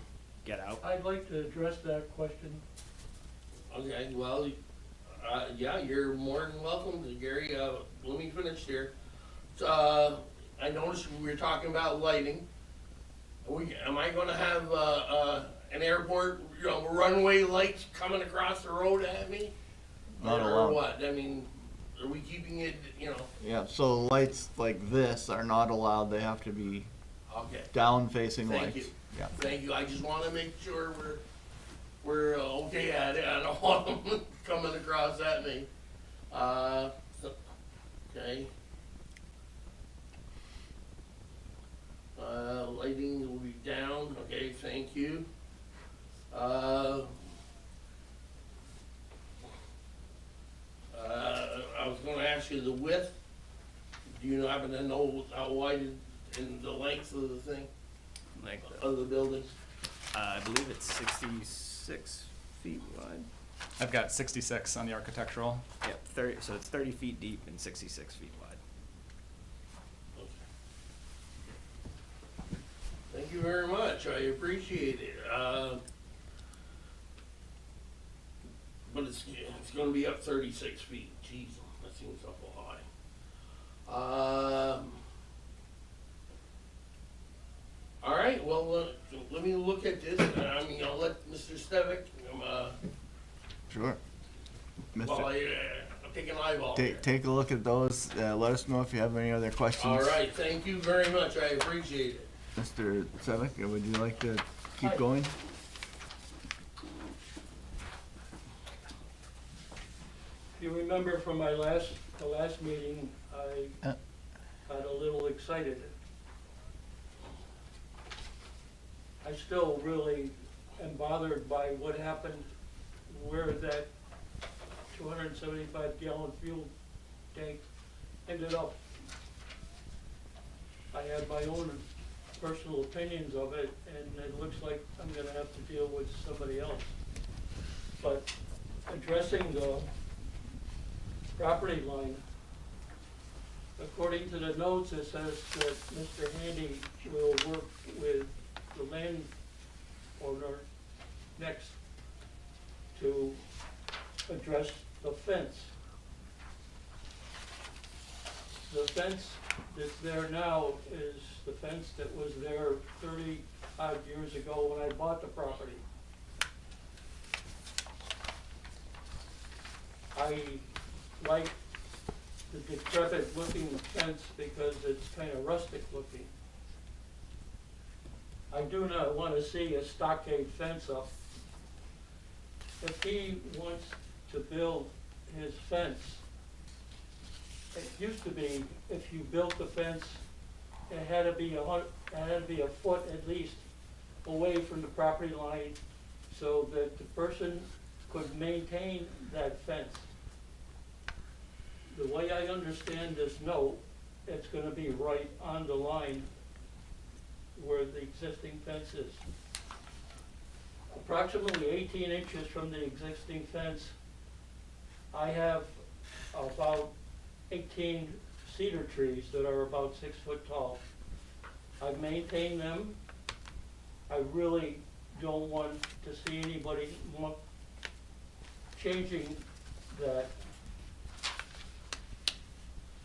get out. I'd like to address that question. Okay, well, yeah, you're more than welcome, Gary. Let me finish here. I noticed we were talking about lighting. Am I gonna have, an airport, runway lights coming across the road at me? Not Or allowed. what? I mean, are we keeping it, Yeah, so lights like this are not allowed, they have to be okay. down-facing Thank lights. you. Yeah. Thank you. I just wanna make sure we're okay at it. I don't want them coming across at me. Okay. Lighting will be down. Okay, thank you. I was gonna ask you the width. Do you happen to know how wide and the length of the thing, Like, of the building? I believe it's 66 feet wide. I've got 66 on the architectural. Yep, 30. So it's 30 feet deep and 66 feet wide. Thank you very much, I appreciate it. But it's gonna be up 36 feet, jeez, that seems awful high. All right, well, let me look at this, I mean, I'll let Mr. Stevick, Sure. while Mr. I'll take an eyeball here. Take a look at those, let us know if you have any other questions. All right, thank you very much, I appreciate it. Mr. Sevick, would you like to keep Hi. going? If you remember from the last meeting, I got a little excited. I still really am bothered by what happened where that 275-gallon fuel tank ended up. I have my own personal opinions of it, and it looks like I'm gonna have to deal with somebody else. But addressing the property line, according to the notes, it says that Mr. Handy will work with the landowner next to address the fence. The fence that's there now is the fence that was there 30-odd years ago when I bought the property. I like the decrepit looking fence because it's kind of rustic looking. I do not want to see a stockade fence up. If he wants to build his fence, it used to be, if you built the fence, it had to be a foot at least away from the property line so that the person could maintain that fence. The way I understand this note, it's gonna be right on the line where the existing fence is. Approximately 18 inches from the existing fence, I have about 18 cedar trees that are about 6 foot tall. I've maintained them. I really don't want to see anybody changing that.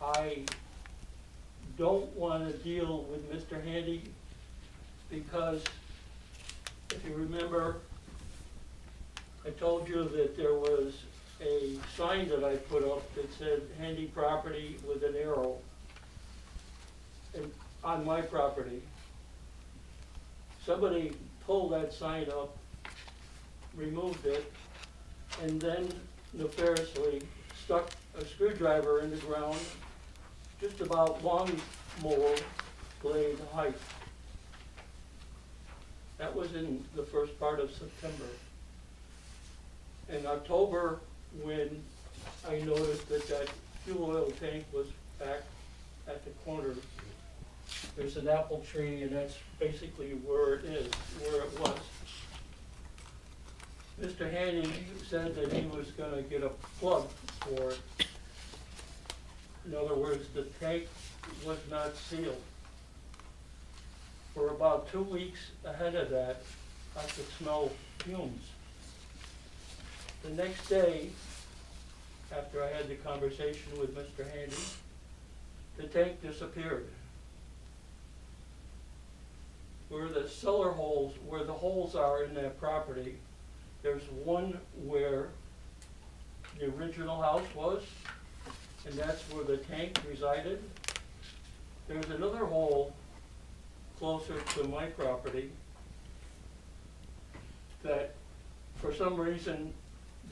I don't want to deal with Mr. Handy because if you remember, I told you that there was a sign that I put up that said Handy property with an arrow on my property. Somebody pulled that sign up, removed it, and then nefariously stuck a screwdriver in the ground just about lawnmower blade height. That was in the first part of September. In October, when I noticed that that fuel oil tank was back at the corner, there's an apple tree, and that's basically where it is, where it was. Mr. Handy said that he was gonna get a plug for it. In other words, the tank was not sealed. For about 2 weeks ahead of that, I could smell fumes. The next day, after I had the conversation with Mr. Handy, the tank disappeared. Where the cellar holes, where the holes are in that property, there's one where the original house was, and that's where the tank resided. There's another hole closer to my property that for some reason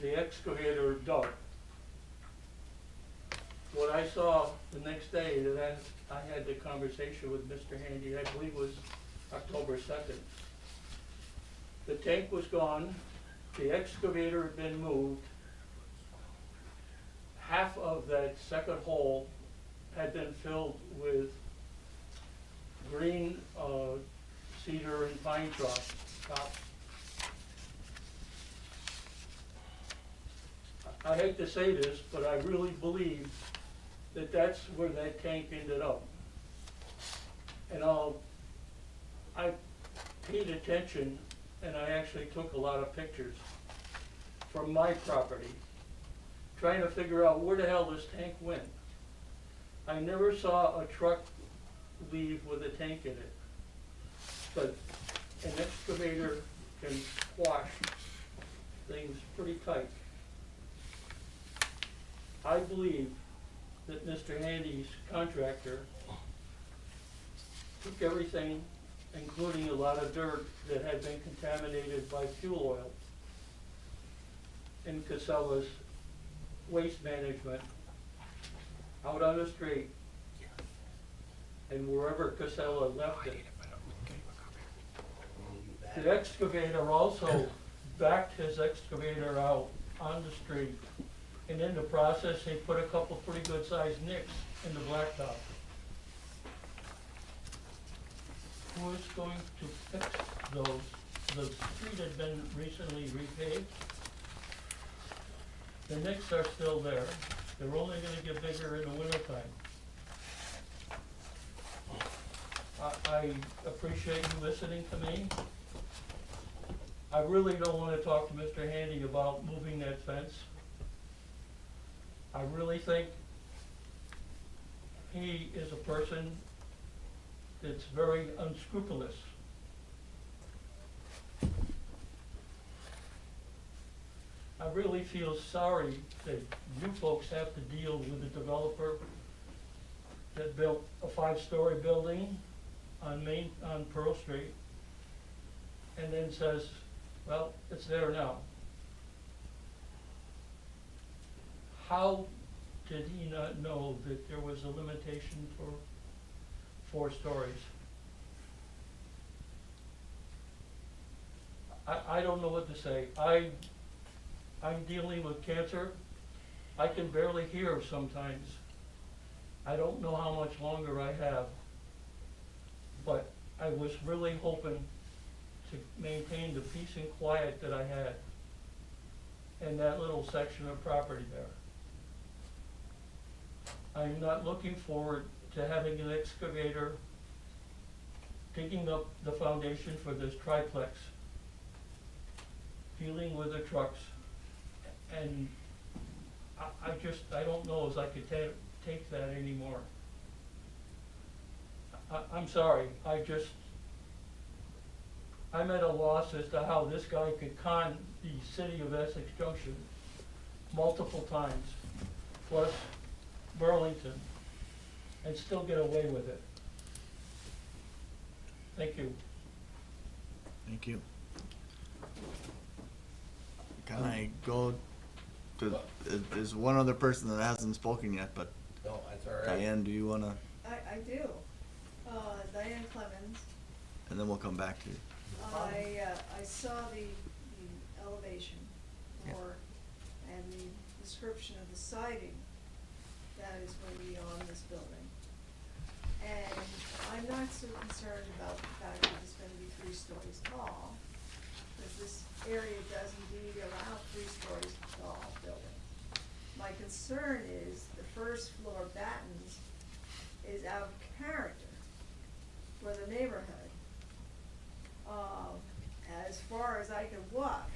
the excavator dug. What I saw the next day that I had the conversation with Mr. Handy, I believe was October 2nd. The tank was gone, the excavator had been moved, half of that second hole had been filled with green cedar and pine tops. I hate to say this, but I really believe that that's where that tank ended up. And I paid attention, and I actually took a lot of pictures from my property, trying to figure out where the hell this tank went. I never saw a truck leave with a tank in it, but an excavator can squash things pretty tight. I believe that Mr. Handy's contractor took everything, including a lot of dirt that had been contaminated by fuel oil, in Casella's waste management, out on the street, and wherever Casella left it. The excavator also backed his excavator out on the street, and in the process, he put a couple pretty good sized nicks in the blacktop. Who is going to fix those? The street had been recently repaved. The nicks are still there. They're only gonna get bigger in the wintertime. I appreciate you listening to me. I really don't wanna talk to Mr. Handy about moving that fence. I really think he is a person that's very unscrupulous. I really feel sorry that you folks have to deal with a developer that built a 5-story building on Pearl Street, and then says, well, it's there now. How did he not know that there was a limitation for 4 stories? I don't know what to say. I'm dealing with cancer. I can barely hear sometimes. I don't know how much longer I have, but I was really hoping to maintain the peace and quiet that I had in that little section of property there. I'm not looking forward to having an excavator digging up the foundation for this triplex, dealing with the trucks, and I don't know if I could take that anymore. I'm sorry, I'm at a loss as to how this guy could con the city of Essex Junction multiple times, plus Burlington, and still get away with it. Thank you. Thank you. Can I go to, there's one other person that hasn't spoken yet, but No, that's all right. Diane, do you wanna, I do. Diane Clemens. and then we'll come back to you. I saw the elevation Yeah. and the description of the siding that is going to be on this building. And I'm not so concerned about the fact that it's gonna be 3 stories tall, because this area does indeed allow 3 stories tall buildings. My concern is the first floor battens is out of character for the neighborhood. As far as I can walk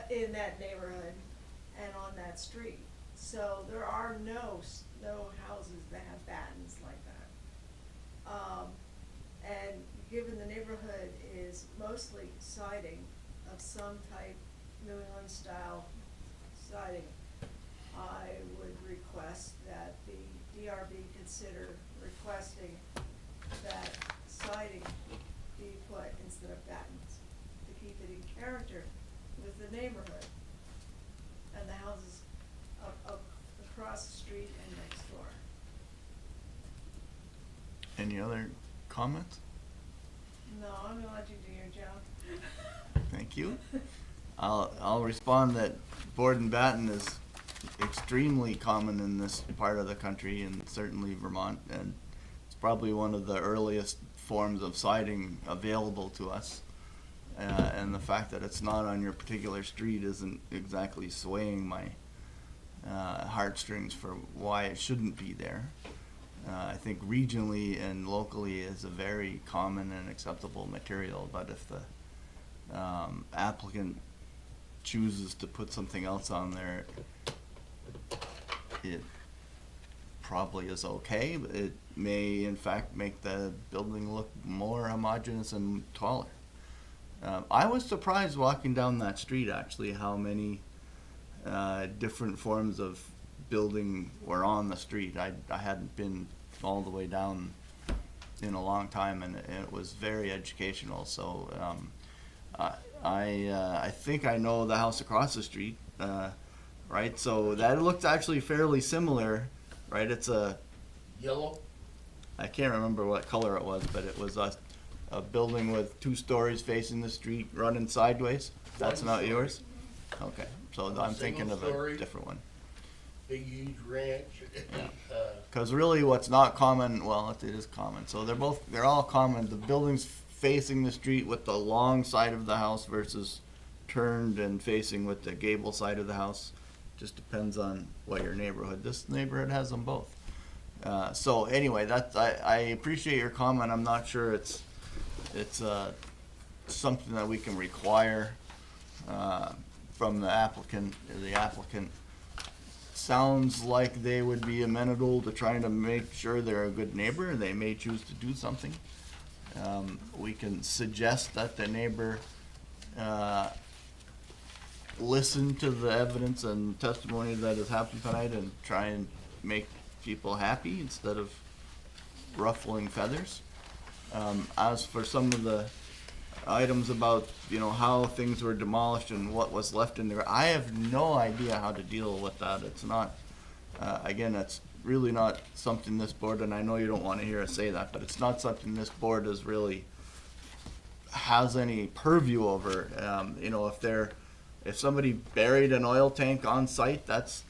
in that neighborhood and on that street. So there are no houses that have battens like that. And given the neighborhood is mostly siding of some type, New England style siding, I would request that the DRB consider requesting that siding be put instead of battens, to keep it in character with the neighborhood and the houses up across the street and next door. Any other comments? No, I'm gonna let you do your job. Thank you. I'll respond that board and batten is extremely common in this part of the country, and certainly Vermont, and it's probably one of the earliest forms of siding available to us. And the fact that it's not on your particular street isn't exactly swaying my heartstrings for why it shouldn't be there. I think regionally and locally is a very common and acceptable material, but if the applicant chooses to put something else on there, it probably is okay, but it may in fact make the building look more homogeneous and taller. I was surprised walking down that street actually how many different forms of building were on the street. I hadn't been all the way down in a long time, and it was very educational. So I think I know the house across the street, right? So that looked actually fairly similar, right? It's a, Yellow? I can't remember what color it was, but it was a building with 2 stories facing the street running sideways. That's One not story. yours? Okay, so I'm thinking of a Single-story. different one. Big huge ranch. Because really what's not common, well, it is common, so they're all common. The buildings facing the street with the long side of the house versus turned and facing with the gable side of the house. Just depends on what your neighborhood, this neighborhood has them both. So anyway, I appreciate your comment. I'm not sure it's something that we can require from the applicant. The applicant sounds like they would be amenable to trying to make sure they're a good neighbor. They may choose to do something. We can suggest that the neighbor listen to the evidence and testimony that has happened tonight and try and make people happy instead of ruffling feathers. As for some of the items about, how things were demolished and what was left in there, I have no idea how to deal with that. It's not, again, it's really not something this board, and I know you don't want to hear us say that, but it's not something this board has any purview over. If they're if somebody buried an oil tank on site, that's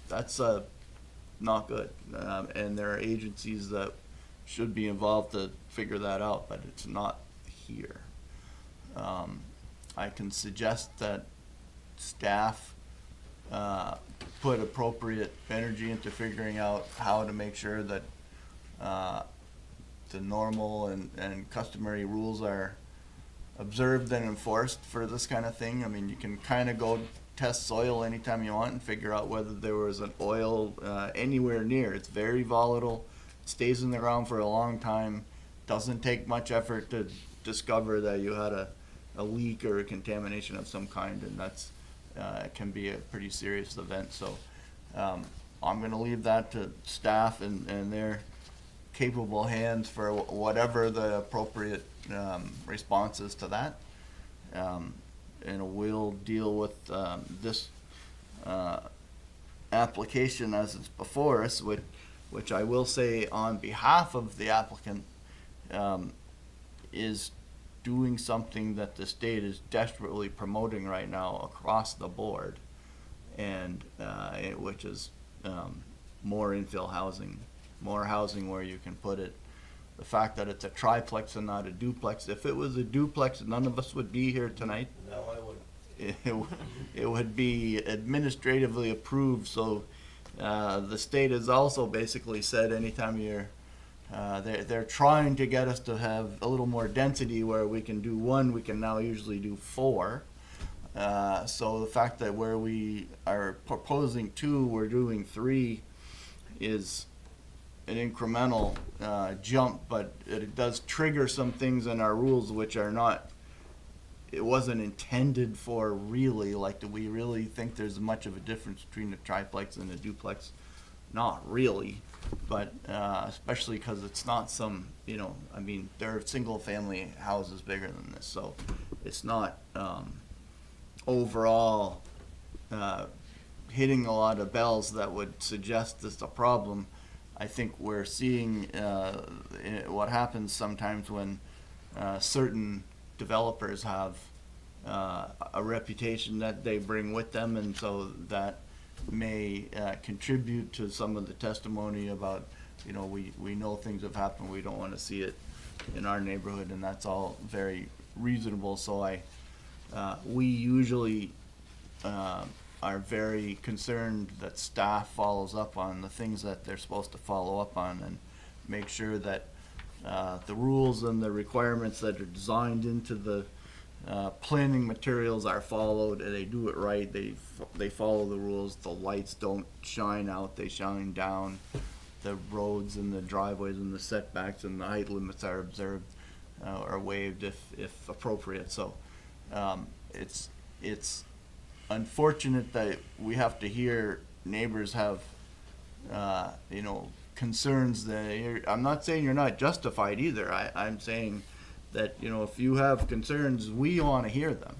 not good. And there are agencies that should be involved to figure that out, but it's not here. I can suggest that staff put appropriate energy into figuring out how to make sure that the normal and customary rules are observed and enforced for this kind of thing. I mean, you can kind of go test soil anytime you want and figure out whether there was an oil anywhere near. It's very volatile, stays in the ground for a long time, doesn't take much effort to discover that you had a leak or a contamination of some kind, and that's it can be a pretty serious event. So I'm going to leave that to staff and their capable hands for whatever the appropriate responses to that. And we'll deal with this application as it's before us, which I will say on behalf of the applicant is doing something that the state is desperately promoting right now across the board, and which is more infill housing, more housing where you can put it. The fact that it's a triplex and not a duplex. If it was a duplex, none of us would be here tonight. No, I wouldn't. It would be administratively approved. So the state has also basically said anytime you're they're trying to get us to have a little more density where we can do one, we can now usually do four. So the fact that where we are proposing two, we're doing three is an incremental jump, but it does trigger some things in our rules which are not, it wasn't intended for really. Like, do we really think there's much of a difference between a triplex and a duplex? Not really, but especially because it's not some, I mean, there are single family houses bigger than this, so it's not overall hitting a lot of bells that would suggest this a problem. I think we're seeing what happens sometimes when certain developers have a reputation that they bring with them, and so that may contribute to some of the testimony about, we know things have happened, we don't want to see it in our neighborhood, and that's all very reasonable. So we usually are very concerned that staff follows up on the things that they're supposed to follow up on, and make sure that the rules and the requirements that are designed into the planning materials are followed, and they do it right. They follow the rules. The lights don't shine out, they shine down. The roads and the driveways and the setbacks and the height limits are observed or waived if appropriate. So it's unfortunate that we have to hear neighbors have concerns that I'm not saying you're not justified either. I'm saying that, if you have concerns, we want to hear them.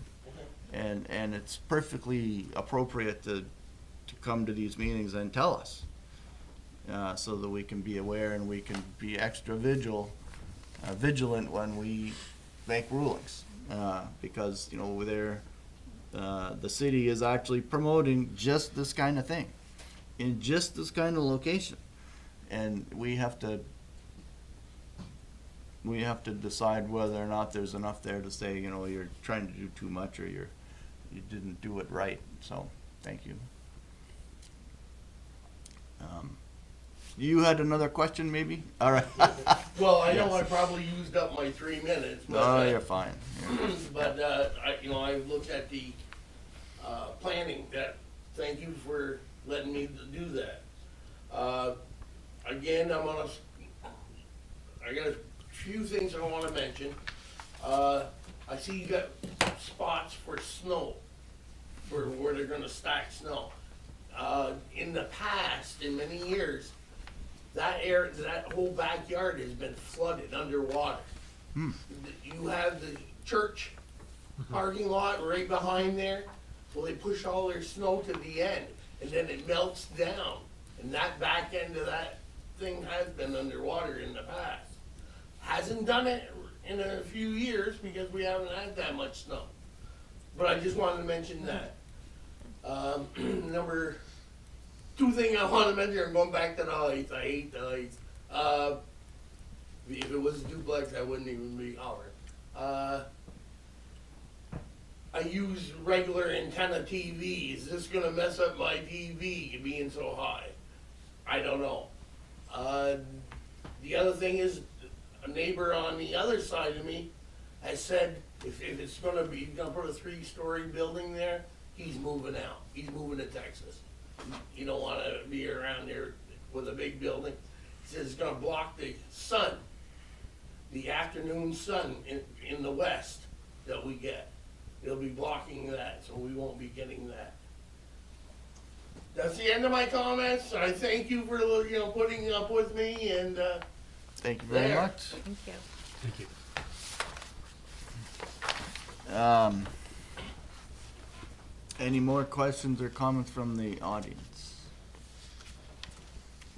And it's perfectly appropriate to come to these meetings and tell us, so that we can be aware and we can be extra vigilant when we make rulings, because the city is actually promoting just this kind of thing in just this kind of location, and we have to decide whether or not there's enough there to say, you're trying to do too much or you didn't do it right. So, thank you. You had another question, maybe? All right. Well, I know Yes. I probably used up my 3 minutes. But, No, you're fine. But, I've looked at the planning. Thank you for letting me do that. Again, I got a few things I want to mention. I see you got spots for snow, for where they're going to stack snow. In the past, in many years, that whole backyard has been flooded underwater. You have the church parking lot right behind there. Well, they push all their snow to the end, and then it melts down, and that back end of that thing has been underwater in the past. Hasn't done it in a few years because we haven't had that much snow. But I just wanted to mention that. Number two thing I want to mention, I'm going back to the heights. I hate the heights. If it was a duplex, I wouldn't even be hollering. I use regular antenna TV. Is this gonna mess up my TV being so high? I don't know. The other thing is, a neighbor on the other side of me has said if it's gonna put a 3-story building there, he's moving out. He's moving to Texas. You don't wanna be around there with a big building. He says it's gonna block the sun, the afternoon sun in the west that we get. It'll be blocking that, so we won't be getting that. That's the end of my comments. I thank you for, putting up with me, and, Thank you very There. much. Thank you. Thank you. Any more questions or comments from the audience?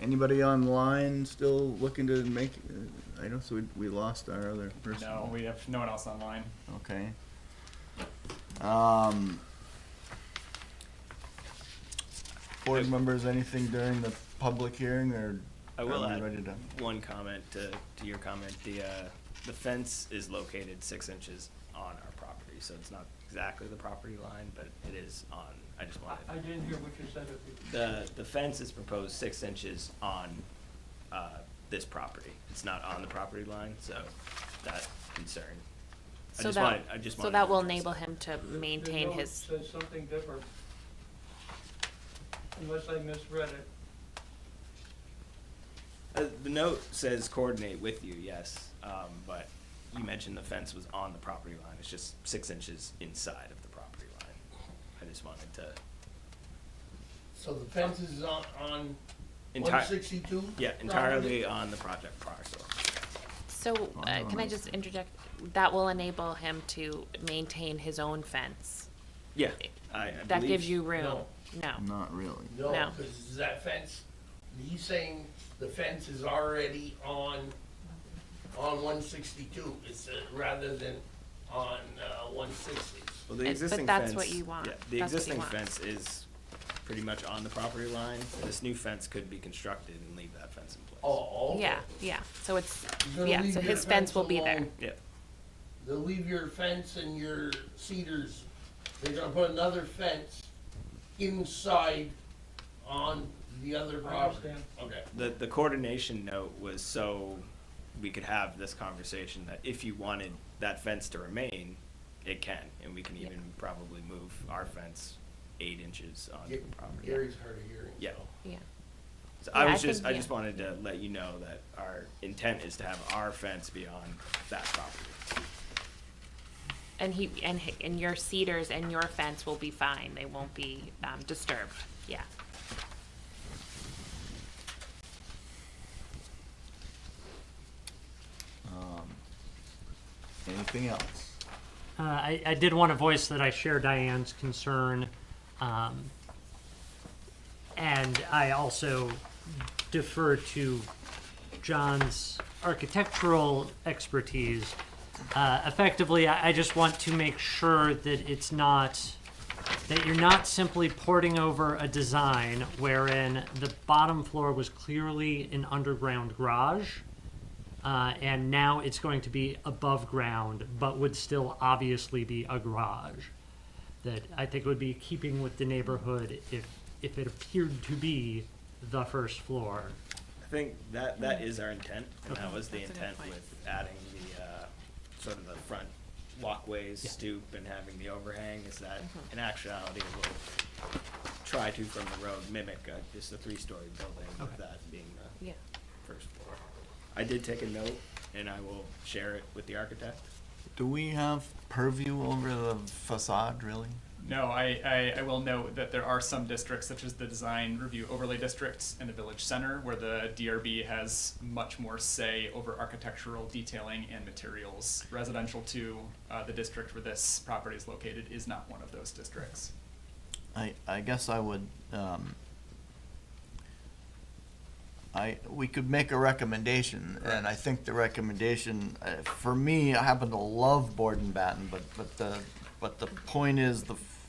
Anybody online still looking to make, I know, so we lost our other person. No, we have no one else online. Okay. Board members, anything during the public hearing, or I will are we add ready to? one comment to your comment. The fence is located 6 inches on our property, so it's not exactly the property line, but it is on. I just wanted. I didn't hear what you said. The fence is proposed 6 inches on this property. It's not on the property line, so that concern. I just wanted So that will to address enable him to maintain The note his, says something different. Unless I misread it. The note says coordinate with you, yes, but you mentioned the fence was on the property line. It's just 6 inches inside of the property line. I just wanted to. so the fence is on Enti- 162? Yeah, entirely on the project parcel. so, can I just interject? That will enable him to maintain his own fence. Yeah, I That believe- gives you room. No. No. Not really. No, No. because that fence, he's saying the fence is already on 162, it's rather than on 160. Well, the But existing that's fence. what you want. Yeah, the That's what he existing wants. fence is pretty much on the property line. This new fence could be constructed and leave that fence in place. Oh, okay. Yeah. So it's, You're gonna yeah, leave so your his fence will be there. alone. Yeah, They'll leave your fence and your cedars, they're gonna put another fence inside on the other I property. understand. Okay. the coordination note was so we could have this conversation that if you wanted that fence to remain, it can, and we can even probably move our fence 8 inches onto the property. Gary's hard of hearing, Yeah. so. Yeah. So Yeah, I I think, just yeah. wanted to let you know that our intent is to have our fence be on that property. And your cedars and your fence will be fine. They won't be, disturbed. Yeah. Anything else? I did want to voice that I share Diane's concern, and I also defer to John's architectural expertise. Effectively, I just want to make sure that that you're not simply porting over a design wherein the bottom floor was clearly an underground garage, and now it's going to be above ground, but would still obviously be a garage. That I think would be keeping with the neighborhood if it appeared to be the first floor. I think that is our intent, and that was the That's a good intent point. with adding the sort of the front walkways, Yeah. stoop, and having the overhang. Is that in actuality we'll try to from the road mimic just a 3-story building with Okay. that being the Yeah. first floor. I did take a note, and I will share it with the architect. Do we have purview over the facade, really? No, I will note that there are some districts, such as the Design Review Overlay Districts in the Village Center, where the DRB has much more say over architectural detailing and materials. Residential to the district where this property is located is not one of those districts. I guess I would, we could make a recommendation, and I think the recommendation, for me, I happen to love board and batten, but the point is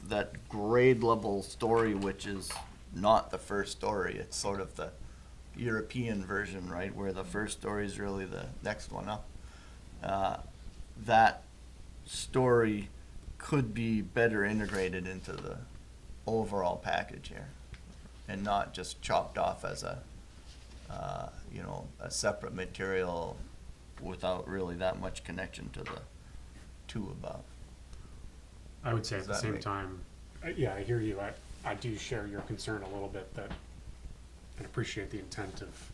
that grade level story, which is not the first story. It's sort of the European version, right, where the first story is really the next one up. That story could be better integrated into the overall package here, and not just chopped off as a a separate material without really that much connection to the two above. I would say at Does the that same make- time, yeah, I hear you. I do share your concern a little bit that, and appreciate the intent of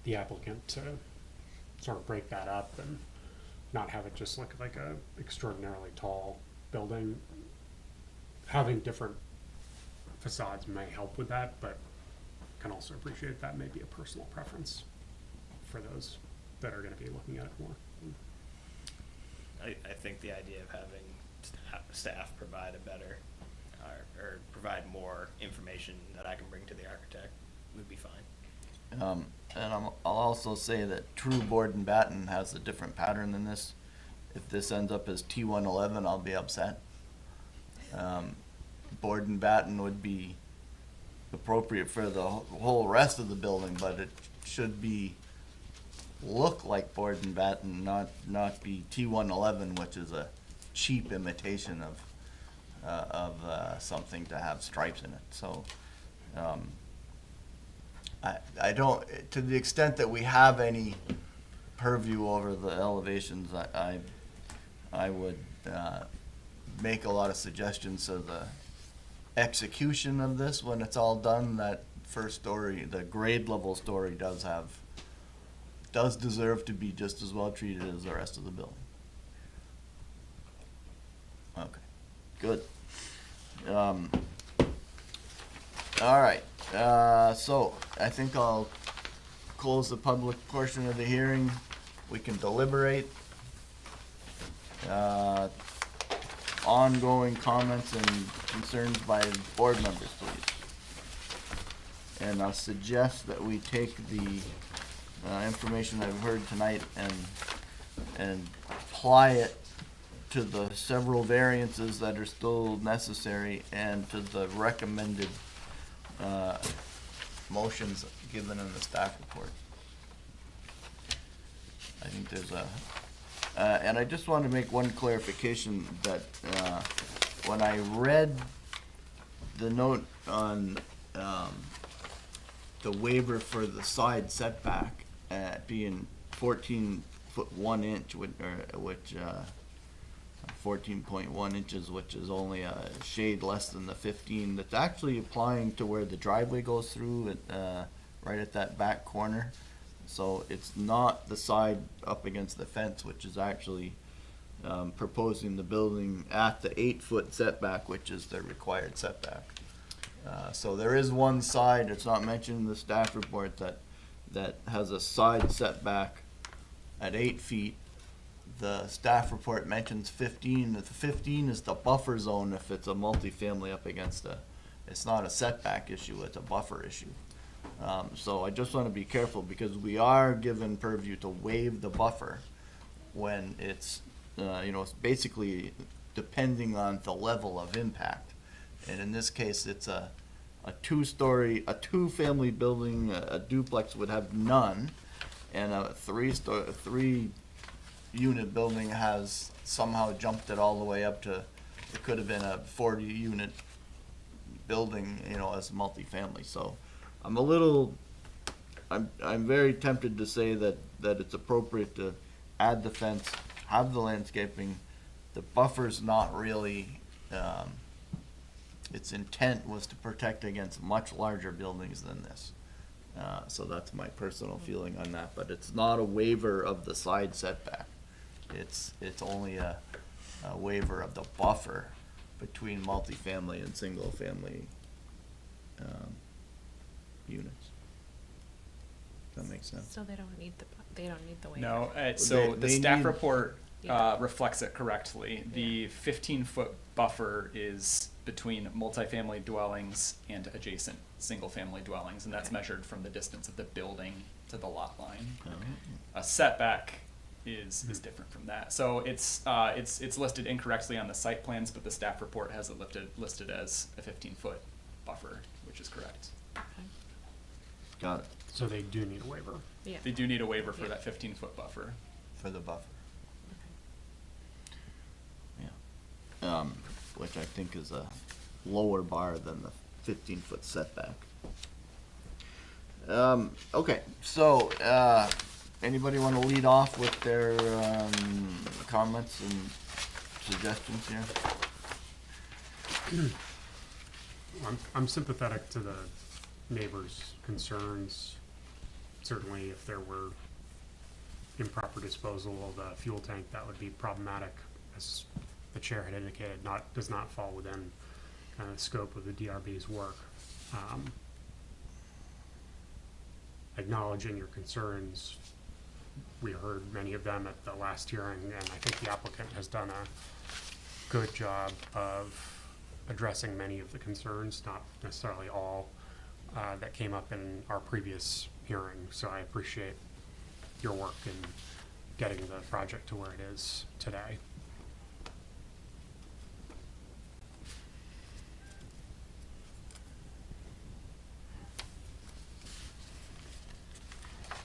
the applicant to sort of break that up and not have it just look like a extraordinarily tall building. Having different facades may help with that, but can also appreciate that may be a personal preference for those that are going to be looking at it more. I think the idea of having staff provide a better, or provide more information that I can bring to the architect would be fine. And I'll also say that True Board and Batten has a different pattern than this. If this ends up as T111, I'll be upset. Board and Batten would be appropriate for the whole rest of the building, but it should look like Board and Batten, not be T111, which is a cheap imitation of something to have stripes in it. So, I don't, to the extent that we have any purview over the elevations, I would make a lot of suggestions to the execution of this when it's all done. That first story, the grade level story, does deserve to be just as well treated as the rest of the building. Okay, good. All right, so I think I'll close the public portion of the hearing. We can deliberate. Ongoing comments and concerns by board members, please. And I'll suggest that we take the information that I've heard tonight and apply it to the several variances that are still necessary and to the recommended motions given in the staff report. I think there's and I just want to make one clarification that when I read the note on the waiver for the side setback being 14 foot 1 inch, which 14.1 inches, which is only a shade less than the 15, that's actually applying to where the driveway goes through, right at that back corner. So it's not the side up against the fence, which is actually proposing the building at the 8-foot setback, which is the required setback. So there is one side, it's not mentioned in the staff report, that has a side setback at 8 feet. The staff report mentions 15. The 15 is the buffer zone if it's a multifamily up against it's not a setback issue, it's a buffer issue. So I just want to be careful because we are given purview to waive the buffer when it's, it's basically depending on the level of impact. And in this case, it's a two-family building, a duplex would have none, and a three-unit building has somehow jumped it all the way up to, it could have been a 40-unit building, as multifamily. So I'm very tempted to say that it's appropriate to add the fence, have the landscaping. The buffer's not really, its intent was to protect against much larger buildings than this. So that's my personal feeling on that, but it's not a waiver of the side setback. It's only a waiver of the buffer between multifamily and single-family units. Does that make sense? So they don't need the waiver. No, so the they staff need- report Yeah. reflects it correctly. The 15-foot buffer is between multifamily dwellings and adjacent single-family dwellings, and that's Okay. measured from the distance of the building to the lot line. Oh. A setback is different from that. So it's listed incorrectly on the site plans, but the staff report has it listed as a 15-foot buffer, which is correct. Got it, So they do need a waiver. Yeah. They do need a waiver for Yeah. that 15-foot buffer. for the buffer. Yeah. Which I think is a lower bar than the 15-foot setback. Okay, so, anybody want to lead off with their, comments and suggestions here? I'm sympathetic to the neighbors' concerns. Certainly, if there were improper disposal of the fuel tank, that would be problematic, as the chair had indicated, does not fall within kind of the scope of the DRB's work. Acknowledging your concerns, we heard many of them at the last hearing, and I think the applicant has done a good job of addressing many of the concerns, not necessarily all, that came up in our previous hearing. So I appreciate your work in getting the project to where it is today.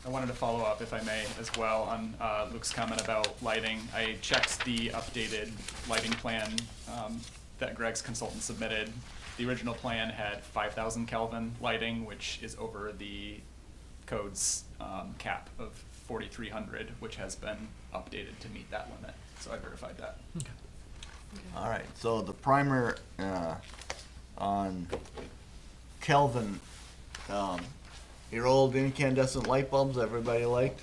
I wanted to follow up, if I may, as well, on Luke's comment about lighting. I checked the updated lighting plan that Greg's consultant submitted. The original plan had 5,000 Kelvin lighting, which is over the code's cap of 4,300, which has been updated to meet that limit. So I verified that. All right, so the primer, on Kelvin, your old incandescent light bulbs everybody liked.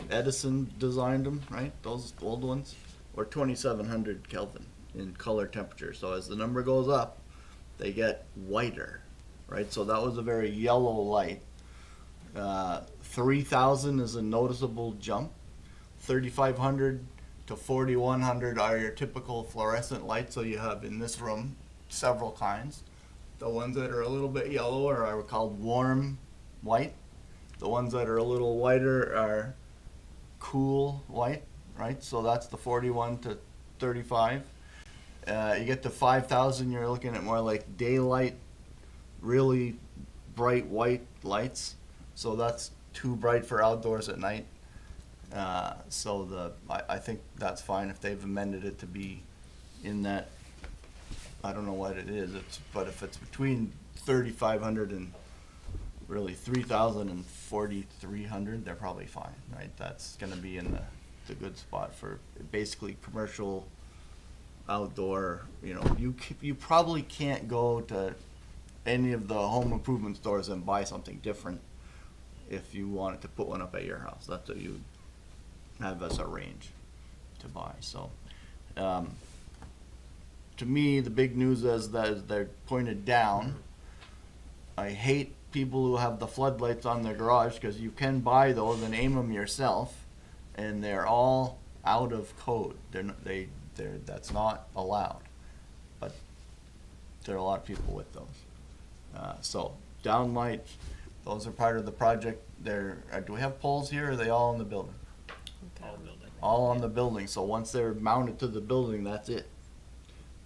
Edison designed them, right? Those old ones, or 2,700 Kelvin in color temperature. So as the number goes up, they get whiter, right? So that was a very yellow light. 3,000 is a noticeable jump. 3,500 to 4,100 are your typical fluorescent lights. So you have in this room several kinds. The ones that are a little bit yellower are called warm white. The ones that are a little whiter are cool white, right? So that's the 41 to 35. You get to 5,000, you're looking at more like daylight, really bright white lights. So that's too bright for outdoors at night. So I think that's fine if they've amended it to be in that, I don't know what it is, but if it's between 3,500 and really 3,000 and 4,300, they're probably fine, right? That's gonna be in the good spot for basically commercial, outdoor, you probably can't go to any of the home improvement stores and buy something different if you wanted to put one up at your house. That's what you have as a range to buy, so. To me, the big news is that they're pointed down. I hate people who have the floodlights on their garage, because you can buy those and aim them yourself, and they're all out of code. That's not allowed, but there are a lot of people with those. So down lights, those are part of the project. Do we have poles here, or are they all in the building? All on the building, so once they're mounted to the building, that's it.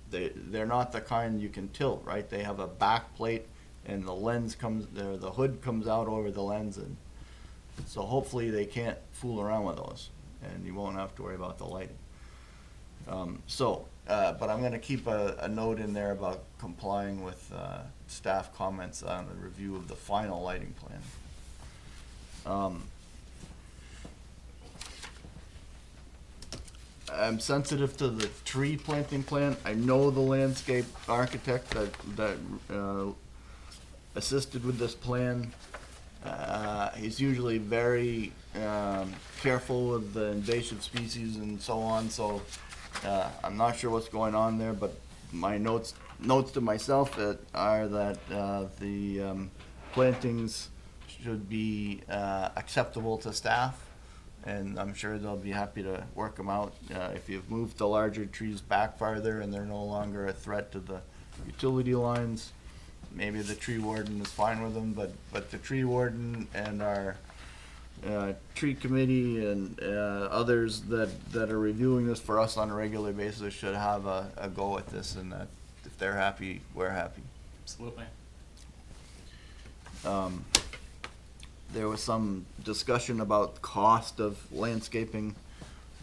They're not the kind you can tilt, right? They have a back plate, and the hood comes out over the lens, and so hopefully they can't fool around with those, and you won't have to worry about the lighting. But I'm gonna keep a note in there about complying with staff comments on the review of the final lighting plan. I'm sensitive to the tree planting plan. I know the landscape architect that assisted with this plan. He's usually very careful with the invasive species and so on, so I'm not sure what's going on there, but my notes to myself are that the plantings should be acceptable to staff, and I'm sure they'll be happy to work them out. If you've moved the larger trees back farther and they're no longer a threat to the utility lines, maybe the tree warden is fine with them, but the tree warden and our tree committee and others that are reviewing this for us on a regular basis should have a go at this, and that if they're happy, we're happy. Absolutely. There was some discussion about cost of landscaping.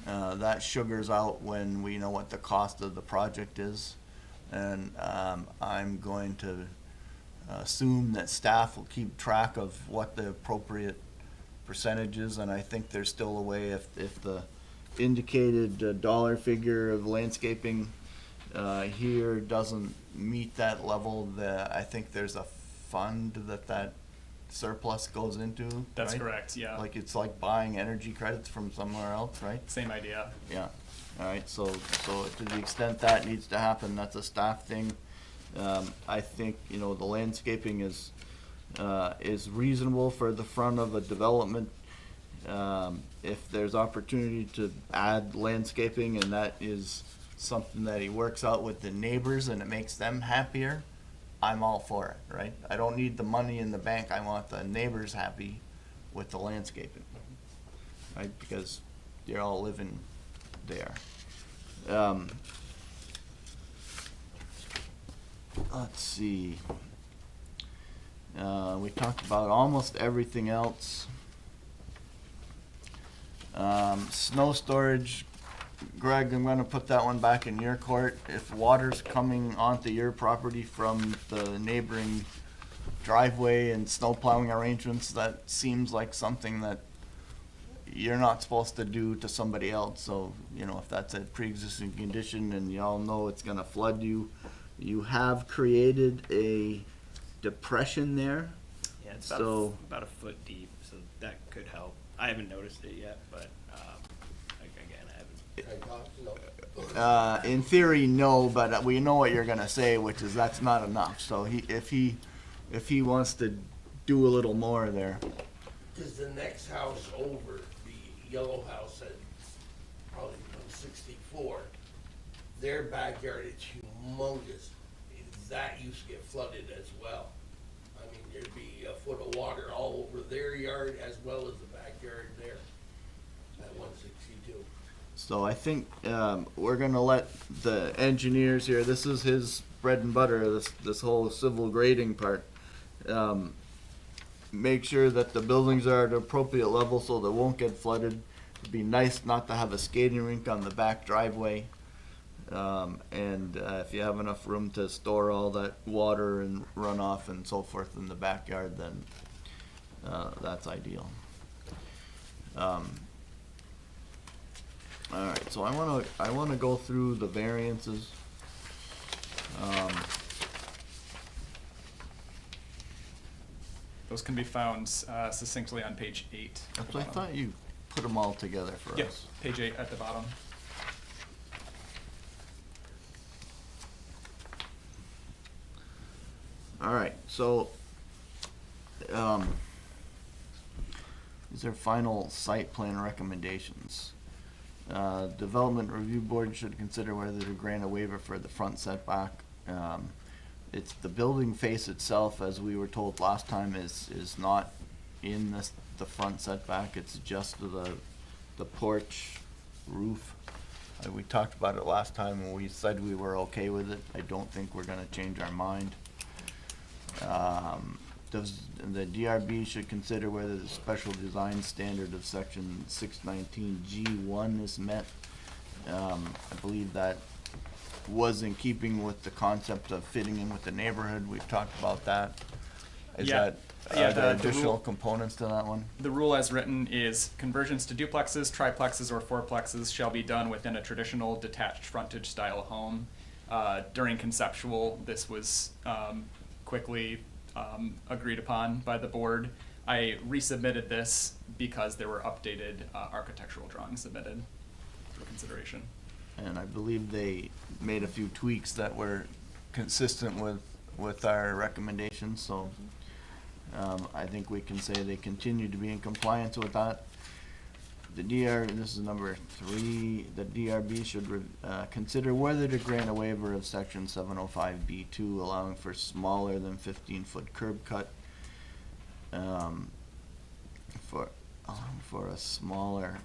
That sugars out when we know what the cost of the project is. And I'm going to assume that staff will keep track of what the appropriate percentage is, and I think there's still a way if the indicated dollar figure of landscaping here doesn't meet that level, I think there's a fund that surplus goes into. That's right? correct, yeah. Like it's like buying energy credits from somewhere else, right? Same idea. Yeah. All right. So to the extent that needs to happen, that's a staff thing. I think the landscaping is reasonable for the front of a development. If there's opportunity to add landscaping and that is something that he works out with the neighbors and it makes them happier, I'm all for it, right? I don't need the money in the bank. I want the neighbors happy with the landscaping, right? Because you're all living there. Let's see. We talked about almost everything else. Snow storage, Greg, I'm gonna put that one back in your court. If water's coming onto your property from the neighboring driveway and snow plowing arrangements, that seems like something that you're not supposed to do to somebody else. So, if that's a pre-existing condition and y'all know it's gonna flood you, you have created a depression there. Yeah, it's So- about a foot deep, so that could help. I haven't noticed it yet, but again, I haven't. I thought, no. In theory, no, but we know what you're gonna say, which is that's not enough. So if he wants to do a little more there. Cause the next house over, the yellow house at probably 64, their backyard is humongous. That used to get flooded as well. I mean, there'd be a foot of water all over their yard as well as the backyard there at 162. So I think we're gonna let the engineers here. This is his bread and butter. This whole civil grading part. Make sure that the buildings are at an appropriate level so they won't get flooded. It'd be nice not to have a skating rink on the back driveway. And if you have enough room to store all that water and runoff and so forth in the backyard, then that's ideal. All right, so I wanna go through the variances. Those can be found succinctly on page 8. I thought you put them all together for Yep, us. page 8 at the bottom. All right, so these are final site plan recommendations. Development Review Board should consider whether to grant a waiver for the front setback. It's the building face itself, as we were told last time, is not in the front setback. It's just the porch roof. We talked about it last time and we said we were okay with it. I don't think we're gonna change our mind. The DRB should consider whether the special design standard of section 619G1 is met. I believe that was in keeping with the concept of fitting in with the neighborhood. We've talked about that. Is Yeah. that, Yeah, are there the additional rule- components to that one? The rule as written is conversions to duplexes, triplexes, or fourplexes shall be done within a traditional detached frontage style home. During conceptual, this was quickly agreed upon by the board. I resubmitted this because there were updated architectural drawings submitted for consideration. And I believe they made a few tweaks that were consistent with our recommendations, so I think we can say they continue to be in compliance with that. This is number 3, the DRB should consider whether to grant a waiver of section 705B2 allowing for smaller than 15-foot curb cut for a smaller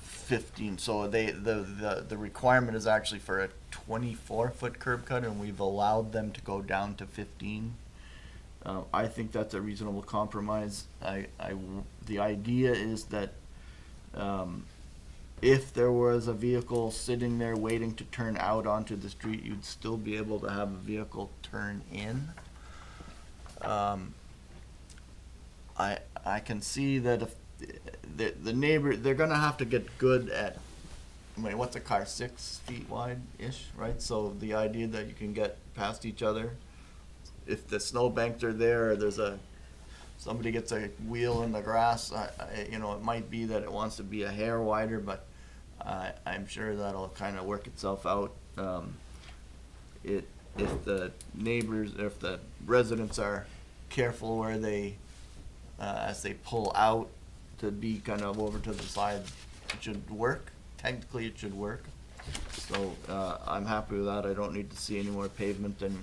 15, so the requirement is actually for a 24-foot curb cut, and we've allowed them to go down to 15. I think that's a reasonable compromise. The idea is that if there was a vehicle sitting there waiting to turn out onto the street, you'd still be able to have a vehicle turn in. I can see that if the neighbor, they're gonna have to get good at, I mean, what's a car, 6 feet wide-ish, right? So the idea that you can get past each other, if the snowbanks are there, or somebody gets a wheel in the grass, it might be that it wants to be a hair wider, but I'm sure that'll kind of work itself out. If the neighbors, if the residents are careful where they, as they pull out, to be kind of over to the side, it should work. Technically, it should work. So I'm happy with that. I don't need to see any more pavement than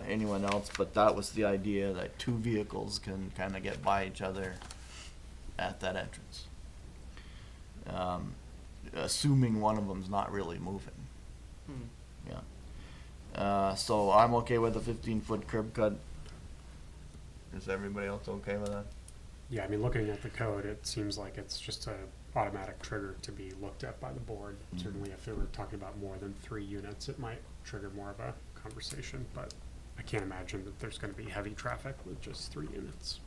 anyone else, but that was the idea, that 2 vehicles can kind of get by each other at that entrance. Assuming one of them's not really moving. Yeah. So I'm okay with the 15-foot curb cut. Is everybody else okay with that? Yeah, I mean, looking at the code, it seems like it's just a automatic trigger to be looked at by the board. Certainly if they were talking about more than 3 units, it might trigger more of a conversation, but I can't imagine that there's gonna be heavy traffic with just 3 units.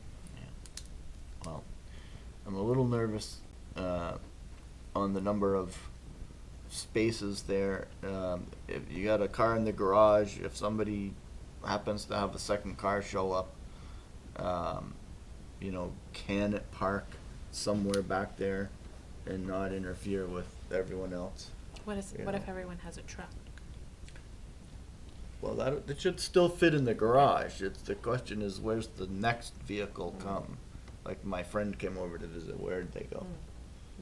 Well, I'm a little nervous on the number of spaces there. If you got a car in the garage, if somebody happens to have a second car show up, can it park somewhere back there and not interfere with everyone else? What if everyone has a truck? Well, it should still fit in the garage. The question is, where's the next vehicle come? Like, my friend came over to visit, where'd they go?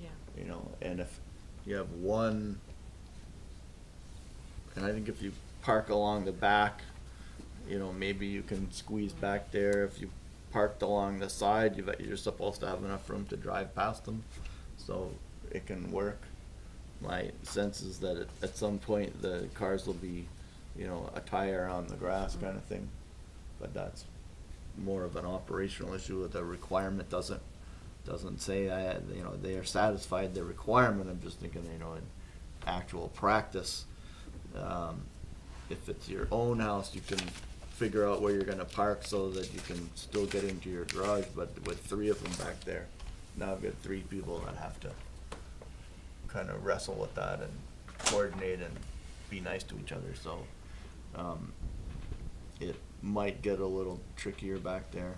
Yeah. And if you have one, and I think if you park along the back, maybe you can squeeze back there. If you parked along the side, you're supposed to have enough room to drive past them, so it can work. My sense is that at some point the cars will be, a tire on the grass kind of thing, but that's more of an operational issue. The requirement doesn't say, they are satisfied the requirement. I'm just thinking, in actual practice, if it's your own house, you can figure out where you're gonna park so that you can still get into your garage, but with 3 of them back there, now I've got 3 people that have to kind of wrestle with that and coordinate and be nice to each other, so it might get a little trickier back there,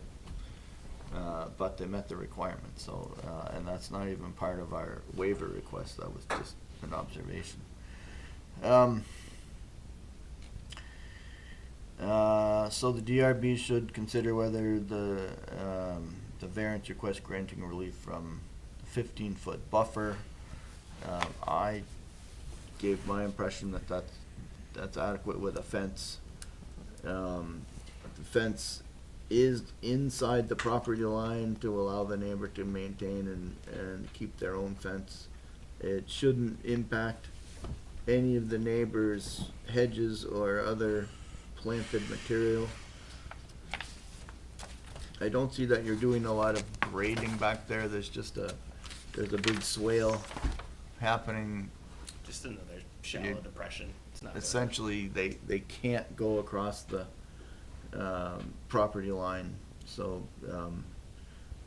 but they met the requirements, so and that's not even part of our waiver request. That was just an observation. So the DRB should consider whether the variance request granting relief from 15-foot buffer. I gave my impression that that's adequate with a fence. The fence is inside the property line to allow the neighbor to maintain and keep their own fence. It shouldn't impact any of the neighbors' hedges or other planted material. I don't see that you're doing a lot of grading back there. There's a big swale happening. Just another shallow You- depression. It's not Essentially, they can't go across the property line, so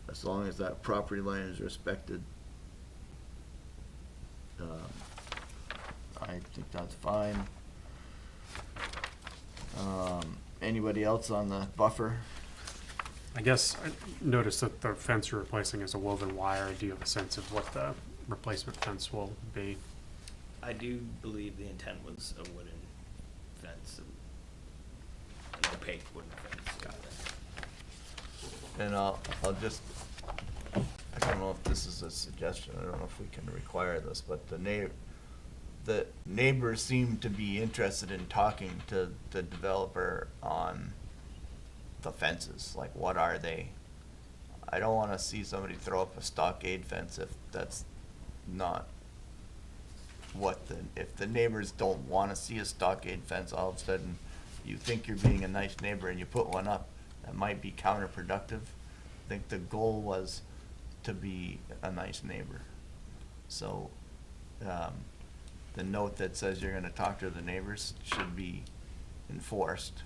as long as that property line is respected, I think that's fine. Anybody else on the buffer? I guess I noticed that the fence you're replacing is a woven wire. Do you have a sense of what the replacement fence will be? I do believe the intent was a wooden fence, an opaque wooden fence. Got And I don't know if this is a suggestion, I don't know if we can require this, but the neighbors seem to be interested in talking to the developer on the fences, like what are they? I don't wanna see somebody throw up a stockade fence if that's not if the neighbors don't wanna see a stockade fence, all of a sudden, you think you're being a nice neighbor and you put one up, that might be counterproductive. I think the goal was to be a nice neighbor. So, the note that says you're gonna talk to the neighbors should be enforced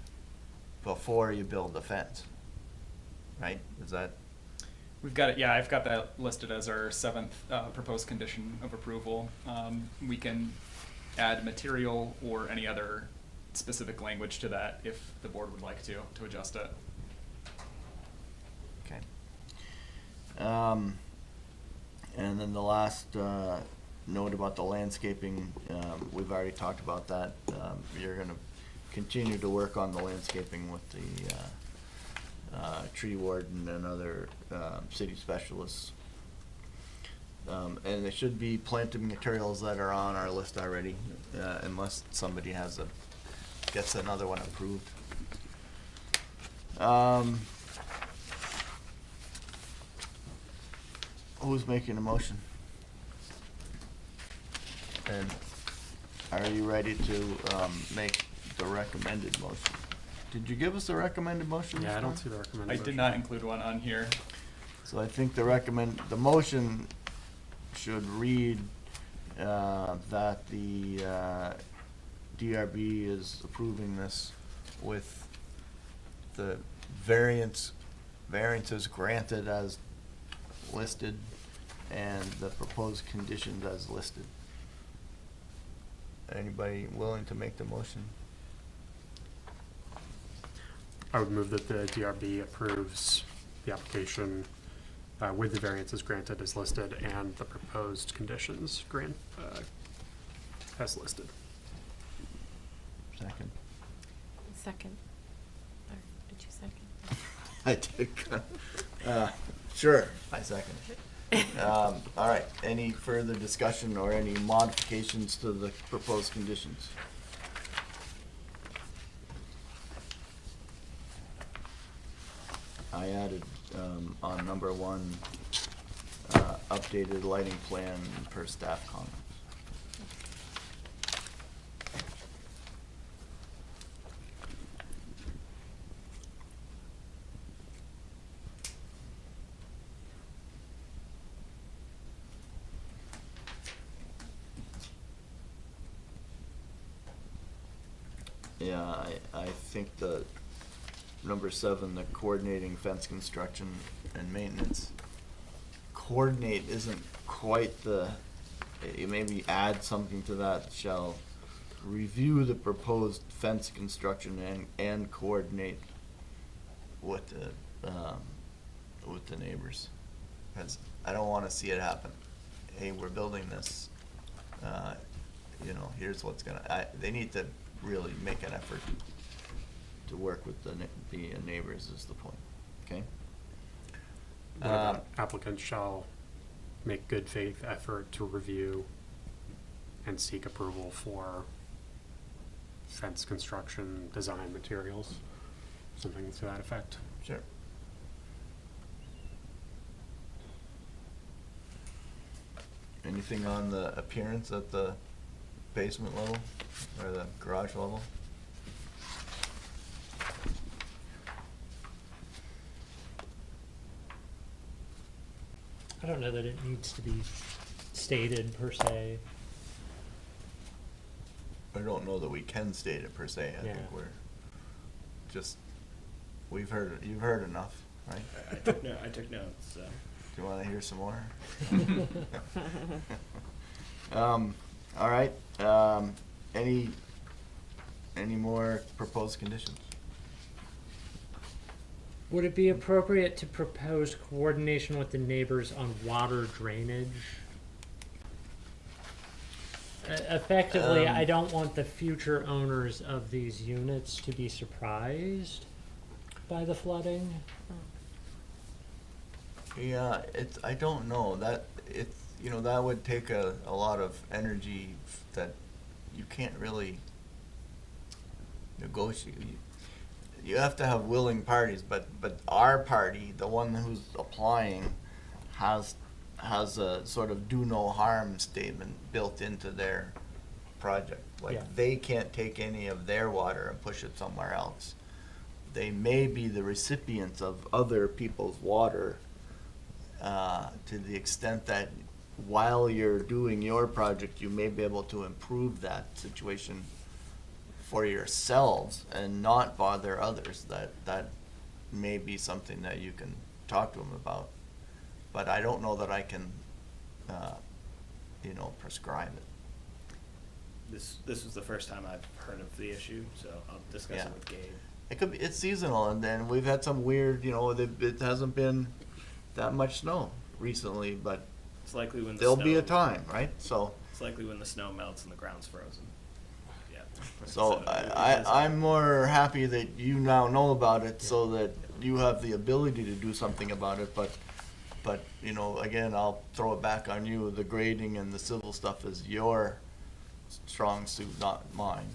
before you build the fence, right? Is that? We've got it, yeah, I've got that listed as our 7th proposed condition of approval. We can add material or any other specific language to that if the board would like to adjust it. Okay. And then the last note about the landscaping, we've already talked about that. You're gonna continue to work on the landscaping with the tree warden and other city specialists. And there should be planting materials that are on our list already, unless somebody gets another one approved. Who's making a motion? And are you ready to make the recommended motion? Did you give us a recommended motion? Yeah, I this don't time? see the recommended I motion. did not include one on here. So I think the motion should read that the DRB is approving this with the variances granted as listed and the proposed conditions as listed. Anybody willing to make the motion? I would move that the DRB approves the application with the variances granted as listed and the proposed conditions as listed. Second. Second. Or did you second? I did. Sure, I second. All right, any further discussion or any modifications to the proposed conditions? I added, on number 1, updated lighting plan per staff comments. Yeah, I think the number 7, the coordinating fence construction and maintenance. Coordinate isn't quite maybe add something to that, shall review the proposed fence construction and coordinate with the neighbors. Because I don't wanna see it happen. Hey, we're building this, here's what's they need to really make an effort to work with the neighbors is the point, okay? What about applicants shall make good faith effort to review and seek approval for fence construction design materials, something to that effect. Sure. Anything on the appearance at the basement level or the garage level? I don't know that it needs to be stated per se. I don't know that we can state it per se. I think Yeah. you've heard enough, right? I took notes, so. Do you wanna hear some more? All right, any more proposed conditions? Would it be appropriate to propose coordination with the neighbors on water drainage? Effectively, I don't want the future owners of these units to be surprised by the flooding. Yeah, I don't know, that would take a lot of energy that you can't really negotiate. you have to have willing parties, but our party, the one who's applying, has a sort of do no harm statement built into their project. Like, Yeah. they can't take any of their water and push it somewhere else. They may be the recipients of other people's water, to the extent that while you're doing your project, you may be able to improve that situation for yourselves and not bother others. That may be something that you can talk to them about. But I don't know that I can, prescribe it. This was the first time I've heard of the issue, so I'll discuss Yeah. it with Gabe. It could be, it's seasonal, and then we've had some weird, it hasn't been that much snow recently, but It's likely when the there'll snow, be a time, right? So, It's likely when the snow melts and the ground's frozen. Yeah. so it I, is- I'm more happy that you now know about it, so that you have the ability to do something about it, but, again, I'll throw it back on you. The grading and the civil stuff is your strong suit, not mine.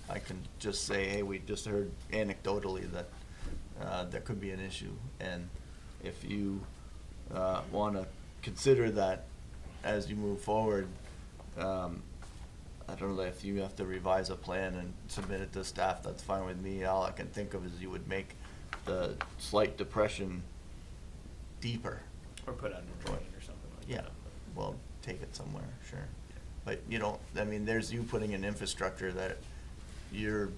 I can just say, hey, we just heard anecdotally that there could be an issue, and if you want to consider that as you move forward, I don't know if you have to revise a plan and submit it to staff, that's fine with me. All I can think of is you would make the slight depression deeper. Or put under drain or something like Yeah, that. well, take it somewhere, sure. But there's you putting in infrastructure that you're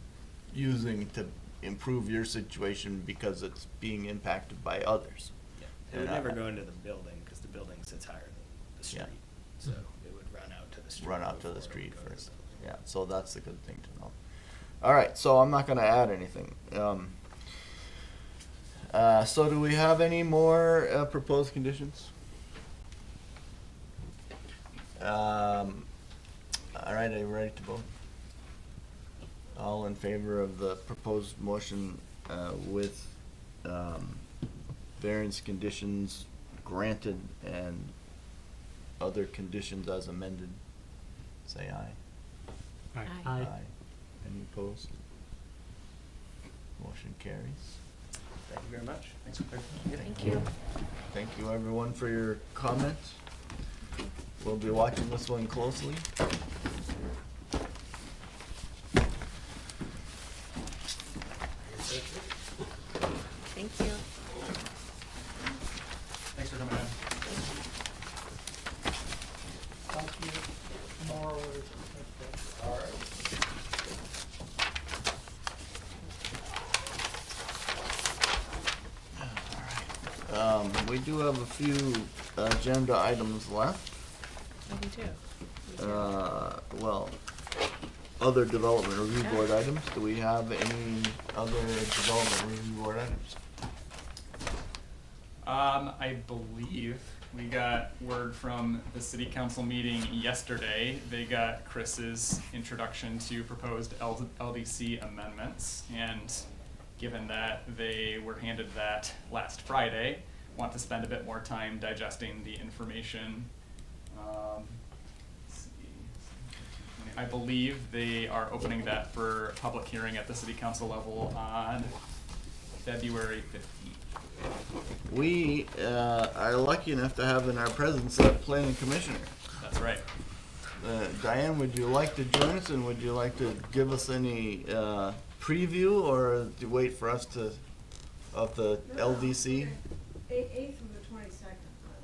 using to improve your situation because it's being impacted by others. Yeah. It would And never go into the building, because the building sits higher than the street. Yeah. So it would run out to the street. Run out to before the it would street go to the first. building. Yeah, so that's the good thing to know. All right, so I'm not gonna add anything. So do we have any more proposed conditions? All right, are you ready to vote? All in favor of the proposed motion with variance conditions granted and other conditions as amended, say aye. Aye. Aye. Any opposed? Motion carries. Thank you very much. Thanks for clarifying. Thank you. Thank you, everyone, for your comments. We'll be watching this one closely. Thank you. Thanks for coming in. Talk to you tomorrow or something. All right. We do have a few agenda items left. Oh, we do. We do. Other development review board items. Do we have any other development review board items? I believe we got word from the city council meeting yesterday. They got Chris's introduction to proposed LDC amendments, and given that they were handed that last Friday, want to spend a bit more time digesting the information. Let's see. I believe they are opening that for public hearing at the city council level on February 15th. We are lucky enough to have in our presence a planning commissioner. That's right. Diane, would you like to join us, and would you like to give us any preview, or do you wait for us to, of the LDC? 8th through the 22nd, by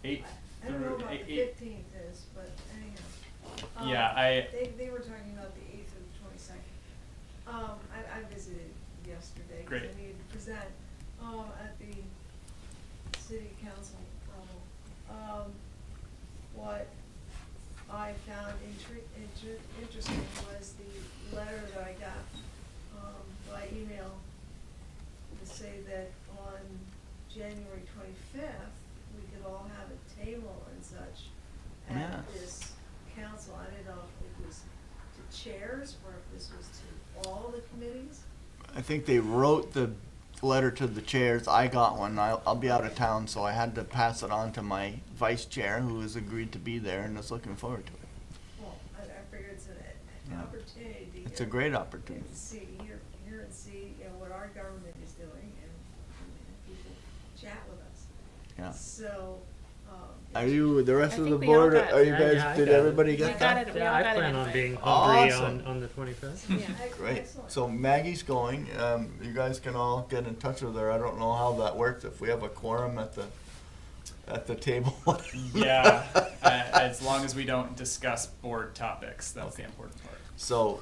the way. 8th I don't know through about the 8. 15th is, but anyhow. Yeah, They were talking about the 8th through the 22nd. I visited yesterday. 'Cause Great. I needed to present, at the city council level. What I found interesting was the letter that I got, by email to say that on January 25th, we could all have a table and such Yeah. at this council. I didn't know if it was to chairs or if this was to all the committees. I think they wrote the letter to the chairs. I got one. I'll be out of town, so I had to pass it on to my vice chair, who has agreed to be there and is looking forward to it. Well, I figured it's an Yeah. opportunity to It's a hear- great opportunity. and see, hear and see, what our government is doing, and people chat with us. Yeah. So, Are you, the rest I of the think we all board, got- are you Yeah, guys, yeah, I did got it. everybody We get got that? it, we Yeah, all I got an plan on invite. being hungry Awesome. on the 25th. yeah, Great. excellent. So Maggie's going. You guys can all get in touch with her. I don't know how that works. If we have a quorum at the table. Yeah, as long as we don't discuss board topics, that's the important part. So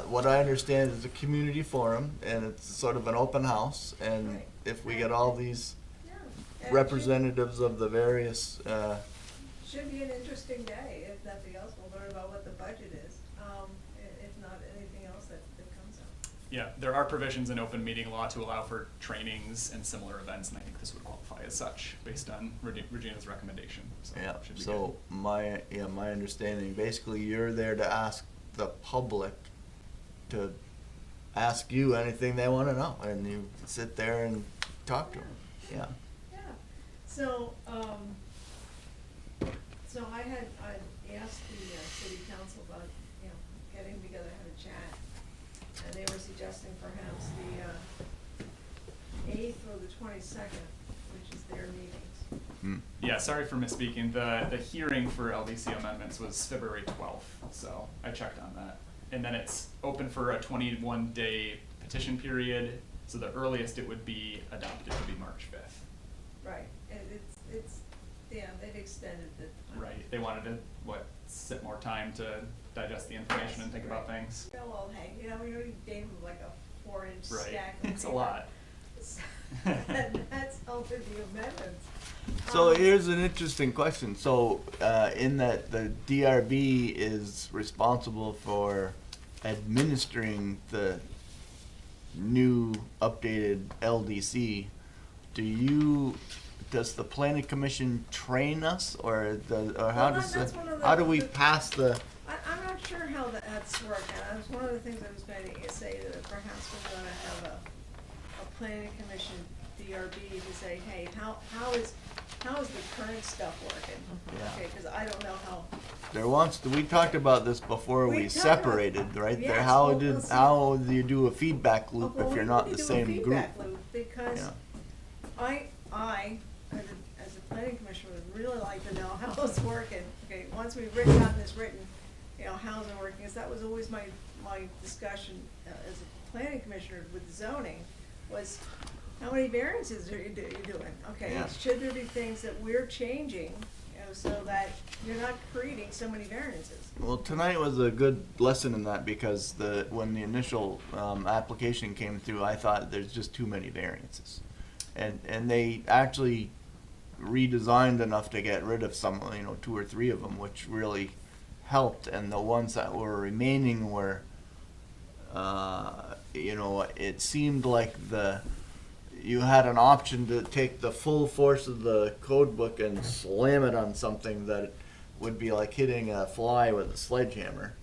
what I understand is a community forum, and it's sort of an open house. And Right. if we get all these Yeah. And it representatives of the various, should be an interesting day. If nothing else, we'll learn about what the budget is. If not anything else that comes up. Yeah, there are provisions in open meeting law to allow for trainings and similar events, and I think this would qualify as such based on Regina's recommendation. So yeah. it should be So my understanding, basically, you're there to ask the public to ask you anything they want to know, and you sit there and talk to them. Yeah. Yeah, so, so I asked the city council about, getting together, have a chat, and they were suggesting perhaps the 8th or the 22nd, which is their meetings. Hmm. Yeah, sorry for misspeaking. The hearing for LDC amendments was February 12th, so I checked on that. And then it's open for a 21-day petition period, so the earliest it would be adopted would be March 5th. Right, and they've extended the time. Right, they wanted to, sit more time to digest the information and think about things. Yeah, well, hey, we already gave them like a 4-inch Right, stack of it's a paper. lot. And that's only the amendments. So here's an interesting question. So in that the DRB is responsible for administering the new updated LDC, does the planning commission train us, or how Well, does that's one of the- how do we pass the? I'm not sure how that's working. That was one of the things I was going to say, that perhaps we're going to have a planning commission DRB to say, hey, how is the current stuff working? Yeah. Okay, because I don't know how. We talked about this before We we talked about- separated, right? Yes, There, well, let's see. how do you do a feedback loop Well, if you're we not need the to do a same group? feedback loop, because Yeah. I, as a planning commissioner, would really like to know how it's working. Okay, once we've gotten this written, how's it working? Because that was always my discussion as a planning commissioner with zoning, was how many variances are you doing? Okay, Yeah. should there be things that we're changing, so that you're not creating so many variances? Well, tonight was a good lesson in that, because when the initial application came through, I thought there's just too many variances. And they actually redesigned enough to get rid of some, 2 or 3 of them, which really helped. And the ones that were remaining were, it seemed like you had an option to take the full force of the code book and slam it on something that would be like hitting a fly with a sledgehammer.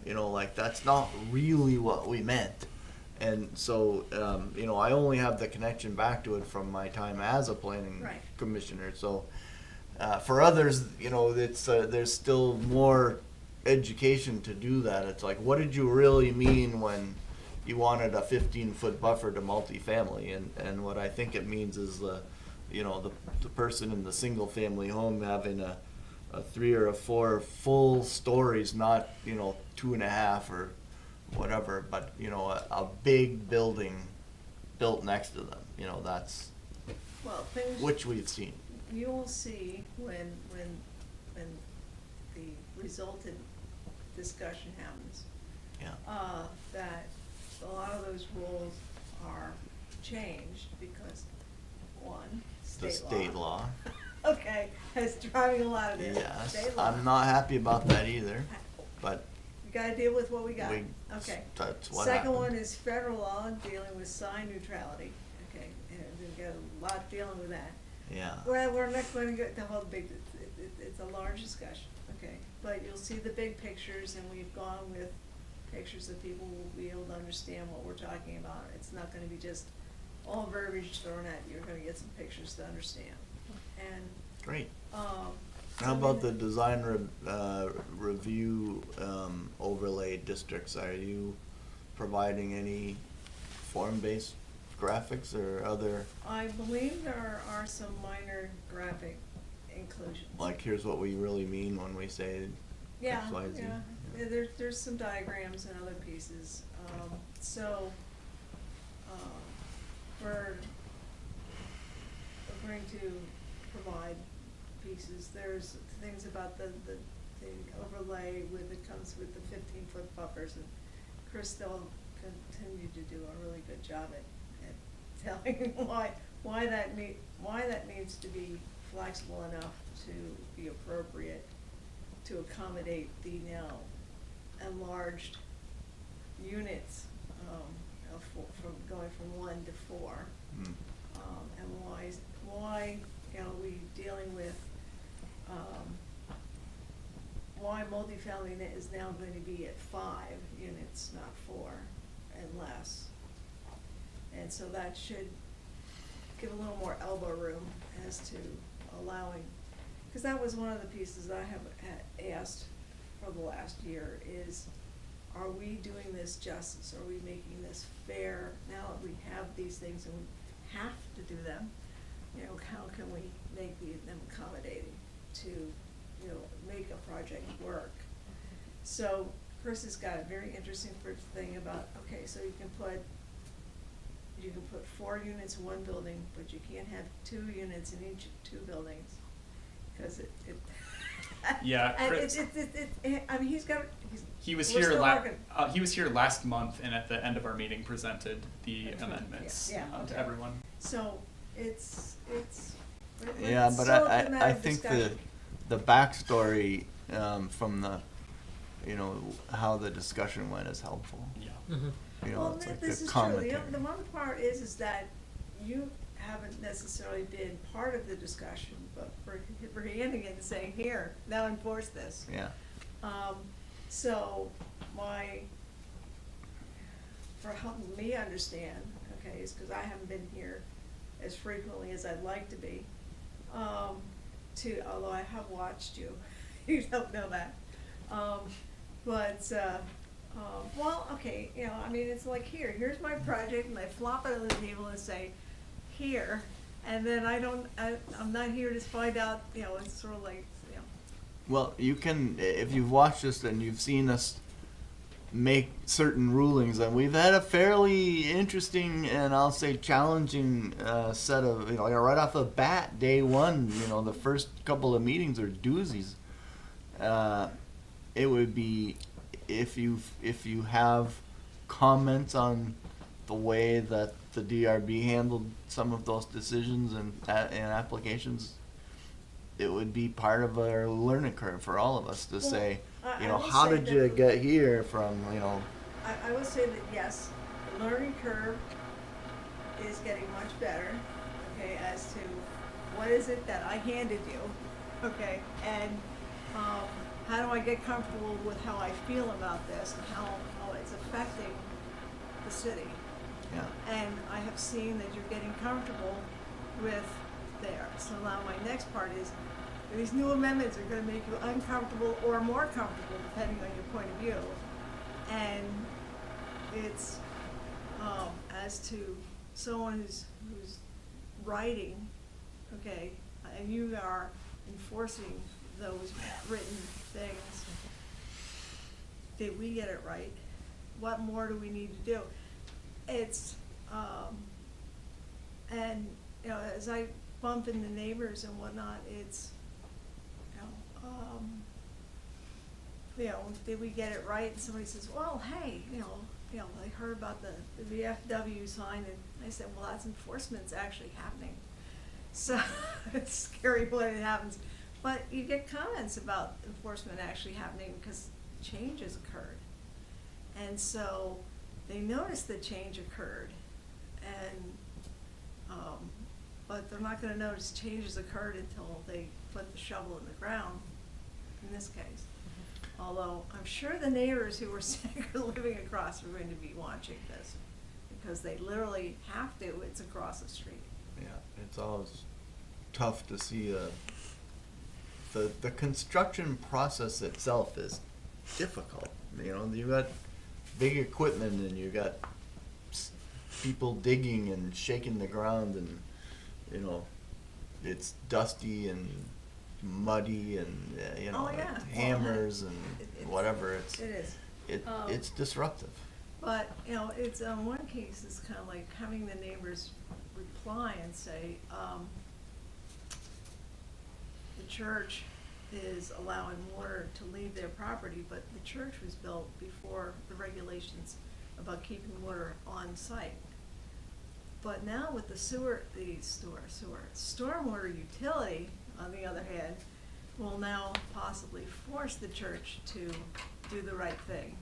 That's not really what we meant. And so, I only have the connection back to it from my time as a planning Right. commissioner. So, for others, there's still more education to do that. It's like, what did you really mean when you wanted a 15-foot buffer to multifamily? And what I think it means is the person in the single-family home having a 3 or a 4 full stories, not 2.5 or whatever, but a big building built next to them. That's Well, things. which we've seen. You will see when the resultant discussion happens, Yeah. that a lot of those rules are changed because, one, The state law. Okay, is driving a lot of this. Yes, State law. I'm not happy about that either, but We gotta deal with what we got. Okay. that's what Second happened. one is federal law dealing with sign neutrality. Okay, and we've got a lot dealing with that. Yeah. Well, we're not going to get the whole big, it's a large discussion, okay? But you'll see the big pictures, and we've gone with pictures that people will be able to understand what we're talking about. It's not gonna be just all verbiage thrown at you, you're gonna get some pictures to understand. And, Great. so How about the then- design review overlay districts? Are you providing any form-based graphics or other, I believe there are some minor graphic inclusions. like, here's what we really mean when we say Yeah, X, Y, Z? yeah. Yeah, there's some diagrams and other pieces. So, we're going to provide pieces. There's things about the overlay with, it comes with the 15-foot buffers, and Chris still continued to do a really good job at telling why that needs to be flexible enough to be appropriate to accommodate the now enlarged units, from going from 1 to 4. Mm. And why, we dealing with, why multifamily is now going to be at 5 units, not 4 and less. And so that should give a little more elbow room as to allowing, because that was one of the pieces I have asked for the last year is, are we doing this justice? Are we making this fair? Now that we have these things and we have to do them, how can we make them accommodating to, make a project work? So Chris has got a very interesting thing about, okay, so you can put 4 units in one building, but you can't have 2 units in each 2 buildings, because it Yeah, and Chris- I mean, He was we're here still working. he was here last month, and at the end of our meeting presented the That's right, amendments yeah, to okay. everyone. So it's Yeah, but still a I thematic think discussion. the backstory, from the, how the discussion went is helpful. Yeah. Well, It's like this a is true. commentary. The one part is that you haven't necessarily been part of the discussion, but for handing it and saying, here, now enforce this. Yeah. So for helping me understand, okay, is because I haven't been here as frequently as I'd like to be, although I have watched you, you don't know that. Well, okay, I mean, it's like, here's my project, and I flop it on the table and say, here, and then I'm not here to find out, it's sort of like, Well, you can, if you've watched this and you've seen us make certain rulings, and we've had a fairly interesting and I'll say challenging set of, right off the bat, day one, the first couple of meetings are doozies. It would be, if you have comments on the way that the DRB handled some of those decisions and applications, it would be part of a learning curve for all of us to say, I will how say did that- you get here from, I will say that yes, the learning curve is getting much better, okay, as to what is it that I handed you, okay, and how do I get comfortable with how I feel about this and how it's affecting the city. yeah. And I have seen that you're getting comfortable with there. So now my next part is, these new amendments are gonna make you uncomfortable or more comfortable, depending on your point of view. And it's, as to someone who's writing, okay, and you are enforcing those written things, did we get it right? What more do we need to do? It's, and, as I bump into neighbors and whatnot, it's, did we get it right? And somebody says, well, hey, I heard about the VFW sign, and I said, well, that's enforcement's actually happening. So it's scary when it happens. But you get comments about enforcement actually happening because change has occurred. And so they notice the change occurred, and, but they're not gonna notice change has occurred until they put the shovel in the ground, in this case. Although I'm sure the neighbors who were living across are going to be watching this, because they literally have to, it's across the street. Yeah, it's always tough to see the construction process itself is difficult. You've got big equipment and you've got people digging and shaking the ground, and you know, it's dusty and muddy, and you know, Oh, yeah. hammers and It's- whatever. It is. It's disruptive. But, you know, it's, one case, it's kind of like having the neighbors reply and say, the church is allowing water to leave their property, but the church was built before the regulations about keeping water on site. But now with the stormwater utility, on the other hand, will now possibly force the church to do the right thing.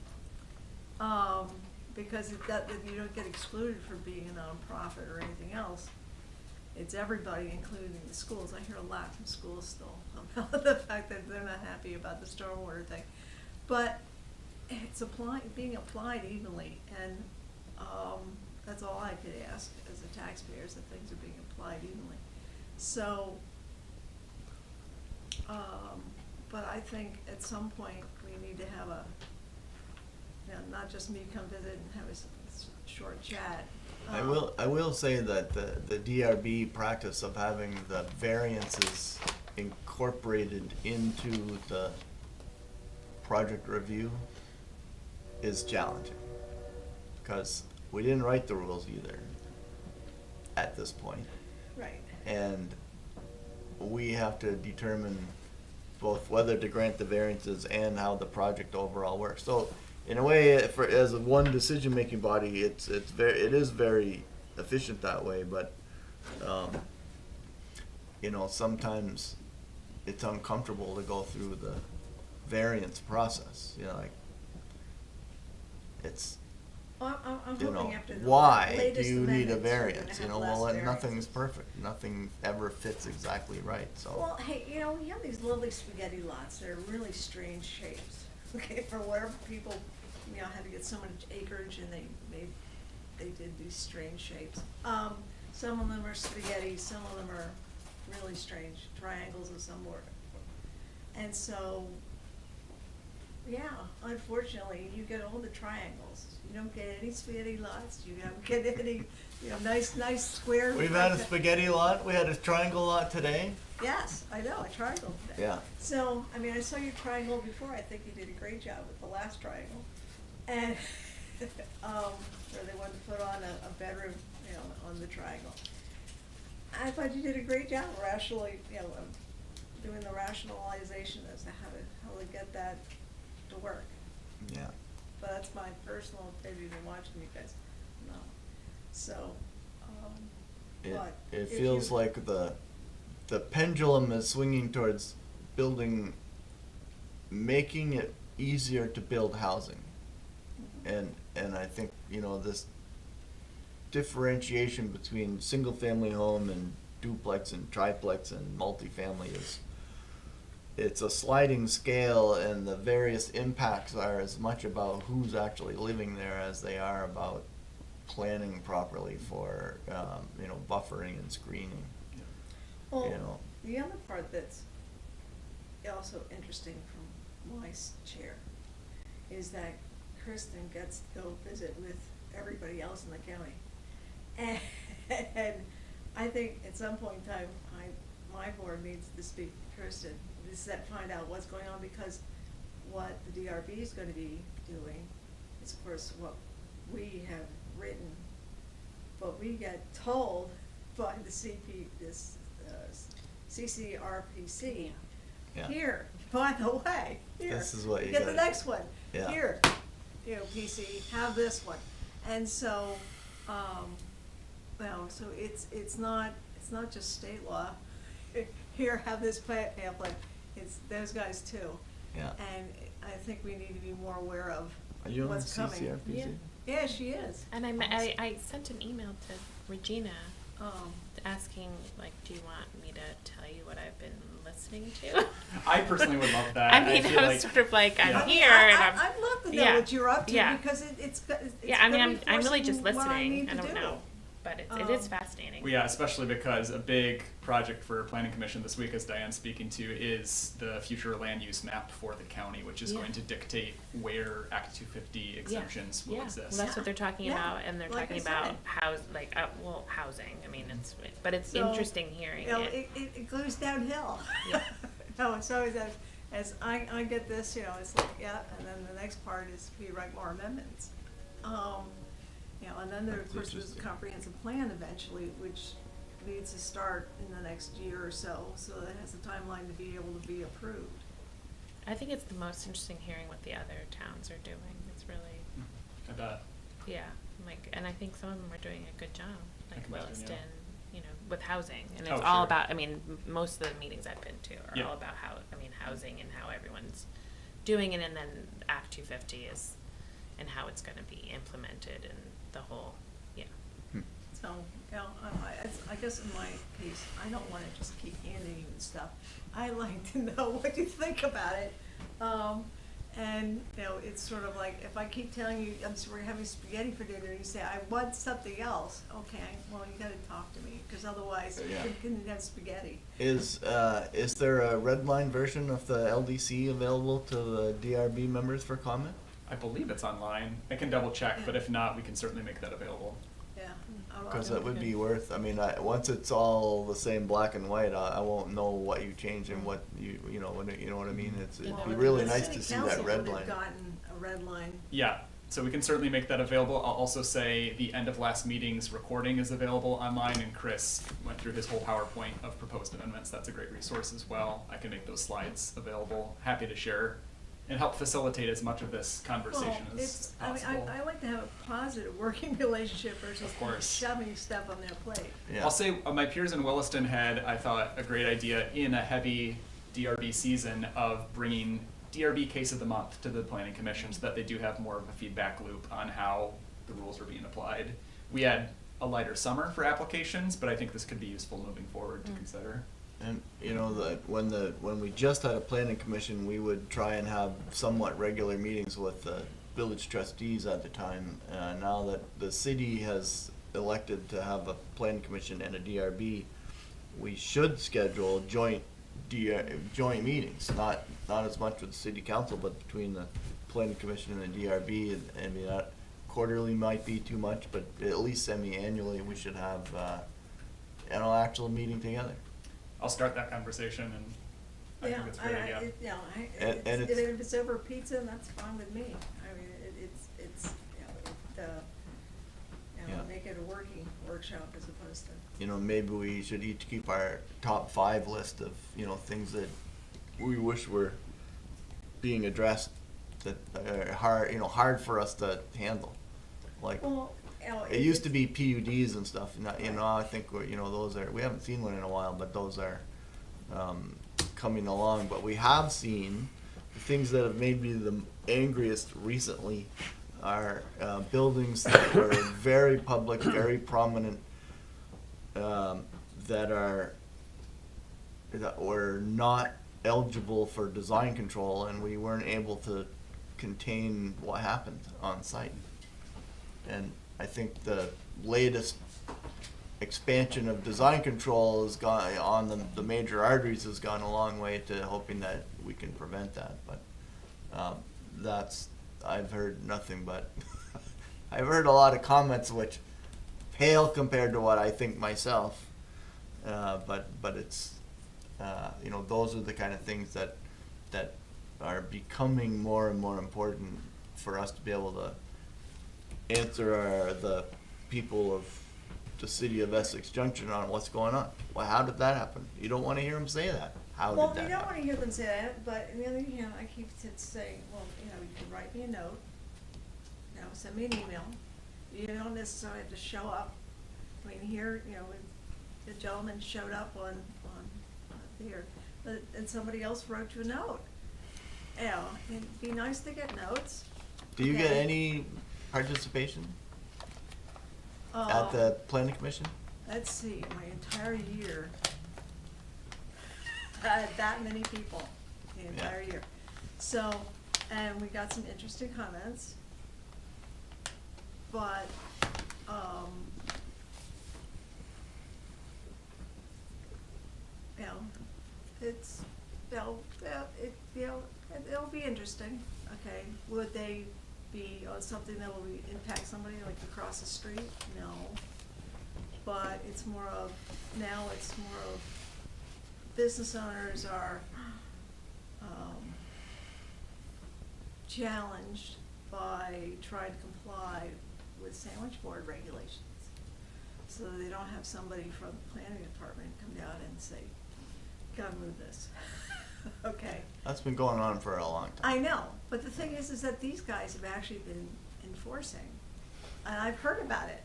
Because you don't get excluded for being a nonprofit or anything else. It's everybody, including the schools. I hear a lot from schools still about the fact that they're not happy about the stormwater thing. But it's being applied evenly, and that's all I could ask as a taxpayer, is that things are being applied evenly. So, but I think at some point we need to have not just me come visit and have a short chat. I will say that the DRB practice of having the variances incorporated into the project review is challenging, because we didn't write the rules either at this point. Right. And we have to determine both whether to grant the variances and how the project overall works. So in a way, as a one decision-making body, it is very efficient that way, but you know, sometimes it's uncomfortable to go through the variance process, you know, like, it's, I'm you hoping know, after the why do latest you need a amendments, we're gonna variance? You have know, less well, nothing's variances. perfect, nothing ever fits exactly right, so. Well, hey, you know, we have these lovely spaghetti lots that are really strange shapes, okay, for whatever people, you know, had to get so much acreage, and they did these strange shapes. Some of them are spaghetti, some of them are really strange triangles of some sort. And so, yeah, unfortunately, you get all the triangles. You don't get any spaghetti lots, you don't get any, you know, nice square. We've had a spaghetti lot, we had a triangle lot today. Yes, I know, a triangle today. Yeah. So, I mean, I saw your triangle before, I think you did a great job with the last triangle. And, where they wanted to put on a bedroom, you know, on the triangle. I thought you did a great job rationally, you know, doing the rationalization as to how to get that to work. Yeah. But that's my personal opinion in watching you guys. No. So, but. It if feels you- like the pendulum is swinging towards making it easier to build housing. And I think, you know, this differentiation between single-family home and duplex and triplex and multifamily it's a sliding scale, and the various impacts are as much about who's actually living there as they are about planning properly for, you know, buffering and screening. Well, you know. the other part that's also interesting from my chair is that Kristen gets to go visit with everybody else in the county. And I think at some point in time, my board needs to speak to Kristen, to find out what's going on, because what the DRB is gonna be doing is, of course, what we have written, but we get told by the CCRPC, Yeah. here, by the way, here. This is what you get the gotta next do. one, Yeah. here, you know, PC, have this one. And so, well, so it's not just state law, here, have this pamphlet, it's those guys too. Yeah. And I think we need to be more aware of Are you on the what's coming. CCRPC? Yeah. Yeah, she is. And I sent an email to Regina Um, asking, like, do you want me to tell you what I've been listening to? I personally would love that. I mean, feel I was like- sort of like, I'm Yeah. here, and I'm. I'd love to know yeah, what you're up to, yeah. because it's Yeah, I mean, I'm really reinforcing just what I listening. need I to don't do. know, but but it is fascinating. Well, yeah, especially because a big project for Planning Commission this week, as Diane's speaking to, is the future land use map for the county, which is Yeah. going to dictate where Act 250 exemptions will Yeah, exist. well, that's what they're talking Yeah. about, and they're Like talking I about said. housing. I mean, but it's So, interesting hearing You know, it. it goes downhill. Yeah. No, it's always as I get this, you know, it's like, yeah, and then the next part is we write more amendments. You know, and then there, of That's course, there's a interesting. comprehensive plan eventually, which needs to start in the next year or so that it has a timeline to be able to be approved. I think it's the most interesting hearing what the other towns are doing. It's really, I bet. yeah, and I think some of them are doing a good job, like can imagine, Williston, yeah. you know, with housing. And Oh, it's all sure. about, I mean, most of the meetings I've been to are Yeah. all about housing and how everyone's doing it, and then Act 250 is, and how it's gonna be implemented and the whole, yeah. So, you know, I guess in my case, I don't wanna just keep handing you stuff. I like to know what you think about it. And, you know, it's sort of like, if I keep telling you, we're having spaghetti for dinner, and you say, I want something else, okay, well, you gotta talk to me, cause otherwise, Yeah. you couldn't have spaghetti. Is there a red line version of the LDC available to the DRB members for comment? I believe it's online. I can double check, but if not, we can certainly make that available. Yeah. Because that would be worth, I mean, once it's all the same black and white, I won't know what you changed and what you know what I mean? It'd be really nice to see that red line. Gotten a red line. Yeah, so we can certainly make that available. I'll also say the end of last meeting's recording is available online, and Chris went through his whole PowerPoint of proposed amendments. That's a great resource as well. I can make those slides available. Happy to share and help facilitate as much of this conversation as possible. I like to have a positive working relationship versus Of course. shoving stuff on their plate. Yeah. I'll say my peers in Williston had, I thought, a great idea in a heavy DRB season of bringing DRB case of the month to the planning commission so that they do have more of a feedback loop on how the rules are being applied. We had a lighter summer for applications, but I think this could be useful moving forward to consider. And you know, when we just had a planning commission, we would try and have somewhat regular meetings with the village trustees at the time. Now that the city has elected to have a planning commission and a DRB, we should schedule joint meetings, not as much with the city council, but between the planning commission and the DRB. I mean, quarterly might be too much, but at least semi-annually, we should have an actual meeting together. I'll start that conversation, and I think it's a great idea. And it's- If it's over pizza, that's fine with me. I mean, it's, Yeah. make it a working workshop as opposed to. You know, maybe we should each keep our top 5 list of, you know, things that we wish were being addressed that are hard for us to handle. Like, Well, it used to be PUDs and stuff, and I think those we haven't seen one in a while, but those are coming along. But we have seen the things that have made me the angriest recently are buildings that were very public, very prominent, that were not eligible for design control, and we weren't able to contain what happened on site. And I think the latest expansion of design control has gone on the major arteries has gone a long way to hoping that we can prevent that. But I've heard nothing but I've heard a lot of comments which pale compared to what I think myself. But it's those are the kind of things that are becoming more and more important for us to be able to answer the people of the city of Essex Junction on what's going on. Well, how did that happen? You don't want to hear them say that. How Well, did that you don't happen? want to hear them say that, but on the other hand, I keep saying, well, you can write me a note, send me an email. You don't necessarily have to show up. I mean, here, the gentleman showed up on here, and somebody else wrote you a note. It'd be nice to get notes. Do you get Okay. any participation Uh, at the planning commission? Let's see, my entire year, that many people, the entire year. So, and we got some interesting comments, but, it's, it'll be interesting, okay? Would they be on something that will impact somebody like across the street? No. But it's more of, now it's more of business owners are, challenged by trying to comply with sandwich board regulations. So they don't have somebody from the planning department come down and say, gotta move this. Okay. That's been going on for a long time. I know, but the thing is that these guys have actually been enforcing, and I've heard about it.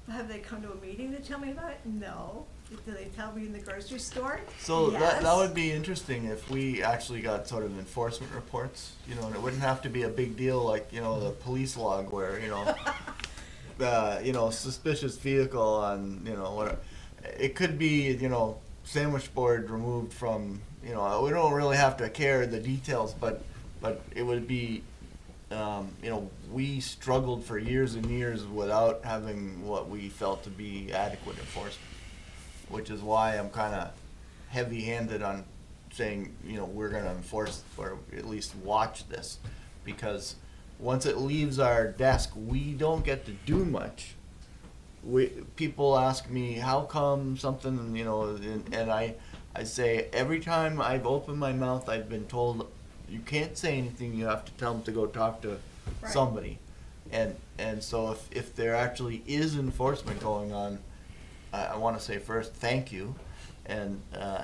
Have they come to a meeting to tell me about it? No. Do they tell me in the grocery store? So that Yes. would be interesting if we actually got sort of enforcement reports, you know, and it wouldn't have to be a big deal like, you know, the police log where, you know, suspicious vehicle on, you know, whatever. It could be, you know, sandwich board removed from, you know, we don't really have to care the details, but it would be, you know, we struggled for years and years without having what we felt to be adequate enforcement, which is why I'm kind of heavy-handed on saying, you know, we're going to enforce or at least watch this, because once it leaves our desk, we don't get to do much. People ask me, how come something, you know, and I say every time I've opened my mouth, I've been told, you can't say anything, you have to tell them to go talk to Right. somebody. And so if there actually is enforcement going on, I want to say first, thank you. And,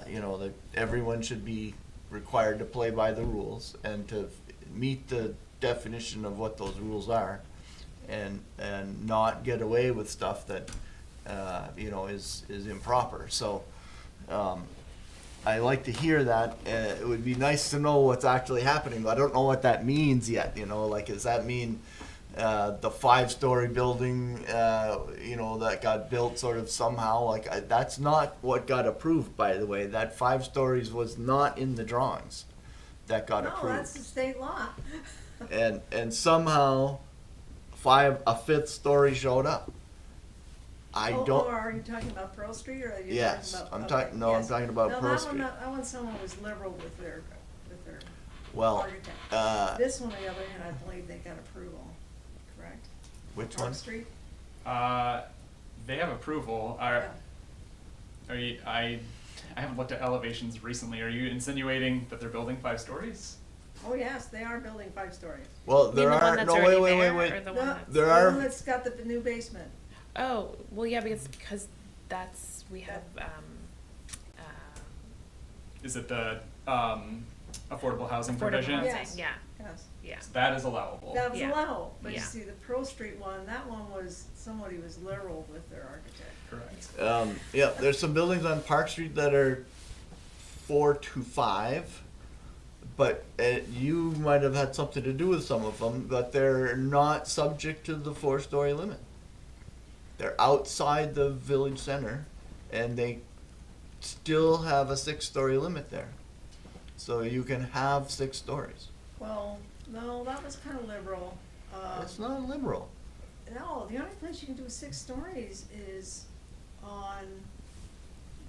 you know, that everyone should be required to play by the rules and to meet the definition of what those rules are, and not get away with stuff that, you know, is improper. So, I like to hear that. It would be nice to know what's actually happening, but I don't know what that means yet, you know, like, does that mean the 5-story building, you know, that got built sort of somehow, like, that's not what got approved, by the way. That 5 stories was not in the drawings that got No, approved. that's the state law. And somehow a 5th story showed up. I Oh, don't. are you talking about Pearl Street, or are you Yes, talking about? I'm okay, talking. No, I'm yes. talking about No, Pearl that one, Street. that one, someone was liberal with their Well, architect. This one, on the other hand, I believe they got approval, correct? which Park one? Street? They have approval. Yeah. Are you? I haven't looked at elevations recently. Are you insinuating that they're building 5 stories? Oh, yes, they are building 5 stories. Well, You mean there the one are that's no. already Wait. there, or the one No, that's- There the are- one that's got the new basement. Oh, well, yeah, because that's, we have, Is it the affordable housing affordable provision? housing, Yes. yeah, Yes. yeah. That is allowable. That was Yeah. allowed, but you Yeah. see, the Pearl Street one, that one was, somebody was liberal with their architect. Correct. Yeah, there's some buildings on Park Street that are 4 to 5, but you might have had something to do with some of them, but they're not subject to the 4-story limit. They're outside the village center, and they still have a 6-story limit there. So you can have 6 stories. Well, no, that was kind of liberal. It's not liberal. No, the only place you can do 6 stories is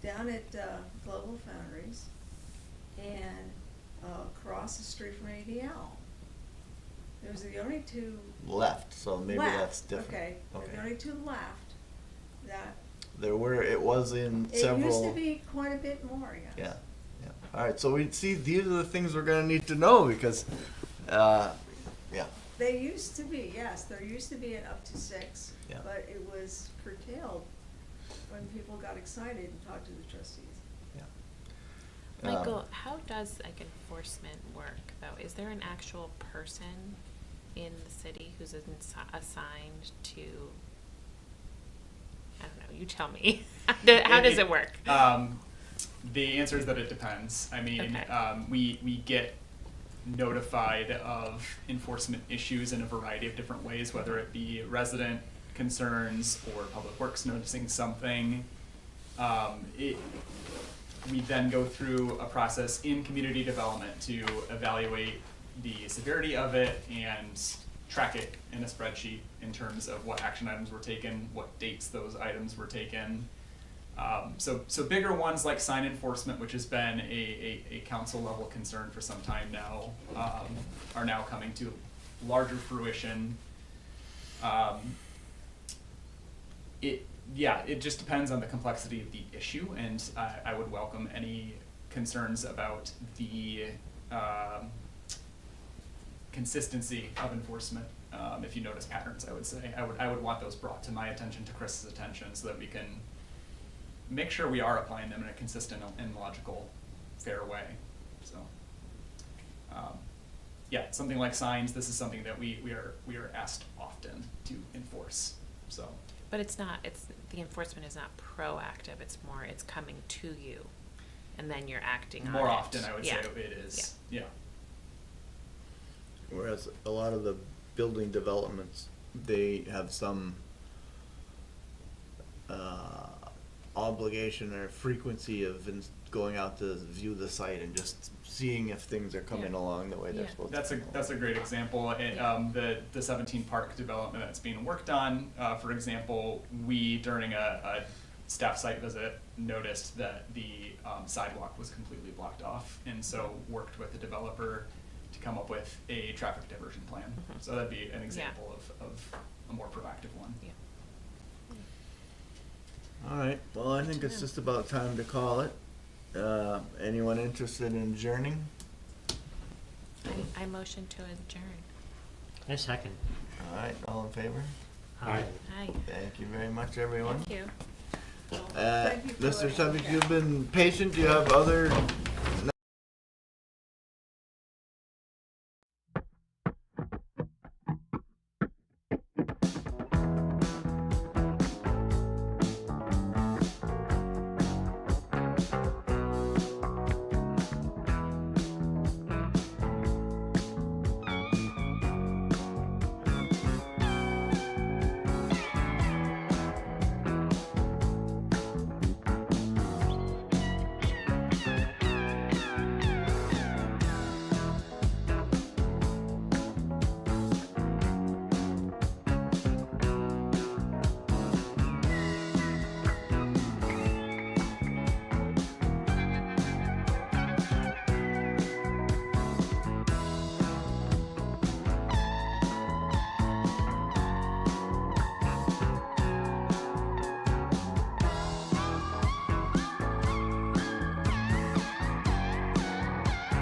down at Global Foundries and across the street from ADL. Those are the only 2 Left, so maybe left. that's different. Okay, they're the only 2 left. That, It was in it several. used to be quite a bit more, yes. Yeah, yeah. All right, so we see these are the things we're gonna need to know because, yeah. They used to be, yes, there used to be an up to 6, Yeah. but it was curtailed when people got excited and talked to the trustees. Michael, how does like enforcement work though? Is there an actual person in the city who's assigned to, I don't know, you tell me. How does it work? The answer is that it depends. I mean, Okay. we get notified of enforcement issues in a variety of different ways, whether it be resident concerns or Public Works noticing something. We then go through a process in community development to evaluate the severity of it and track it in a spreadsheet in terms of what action items were taken, what dates those items were taken. So bigger ones like sign enforcement, which has been a council level concern for some time now, are now coming to larger fruition. It just depends on the complexity of the issue, and I would welcome any concerns about the consistency of enforcement. If you notice patterns, I would say I would want those brought to my attention, to Chris's attention, so that we can make sure we are applying them in a consistent and logical, fair way. So, something like signs. This is something that we are asked often to enforce. So. But it's not, the enforcement is not proactive, it's coming to you, and then you're acting on it. More often, I would say Yeah. it is, yeah. Whereas a lot of the building developments, they have some obligation or frequency of going out to view the site and just seeing if things are coming Yeah. along the way they're Yeah. supposed That's to. that's a great example. The 17 Park development that's being worked on, for example, we, during a staff site visit, noticed that the sidewalk was completely blocked off, and so worked with the developer to come up with a traffic diversion plan. So that'd be an example of a more proactive one. Yeah. All right, well, I think it's just about time to call it. Anyone interested in adjourning? I motion to adjourn. A second. All right, all in favor? Aye. Aye. Thank you very much, everyone. Thank you. Thank you for Mr. letting me Subject, know. you've been patient. Do you have other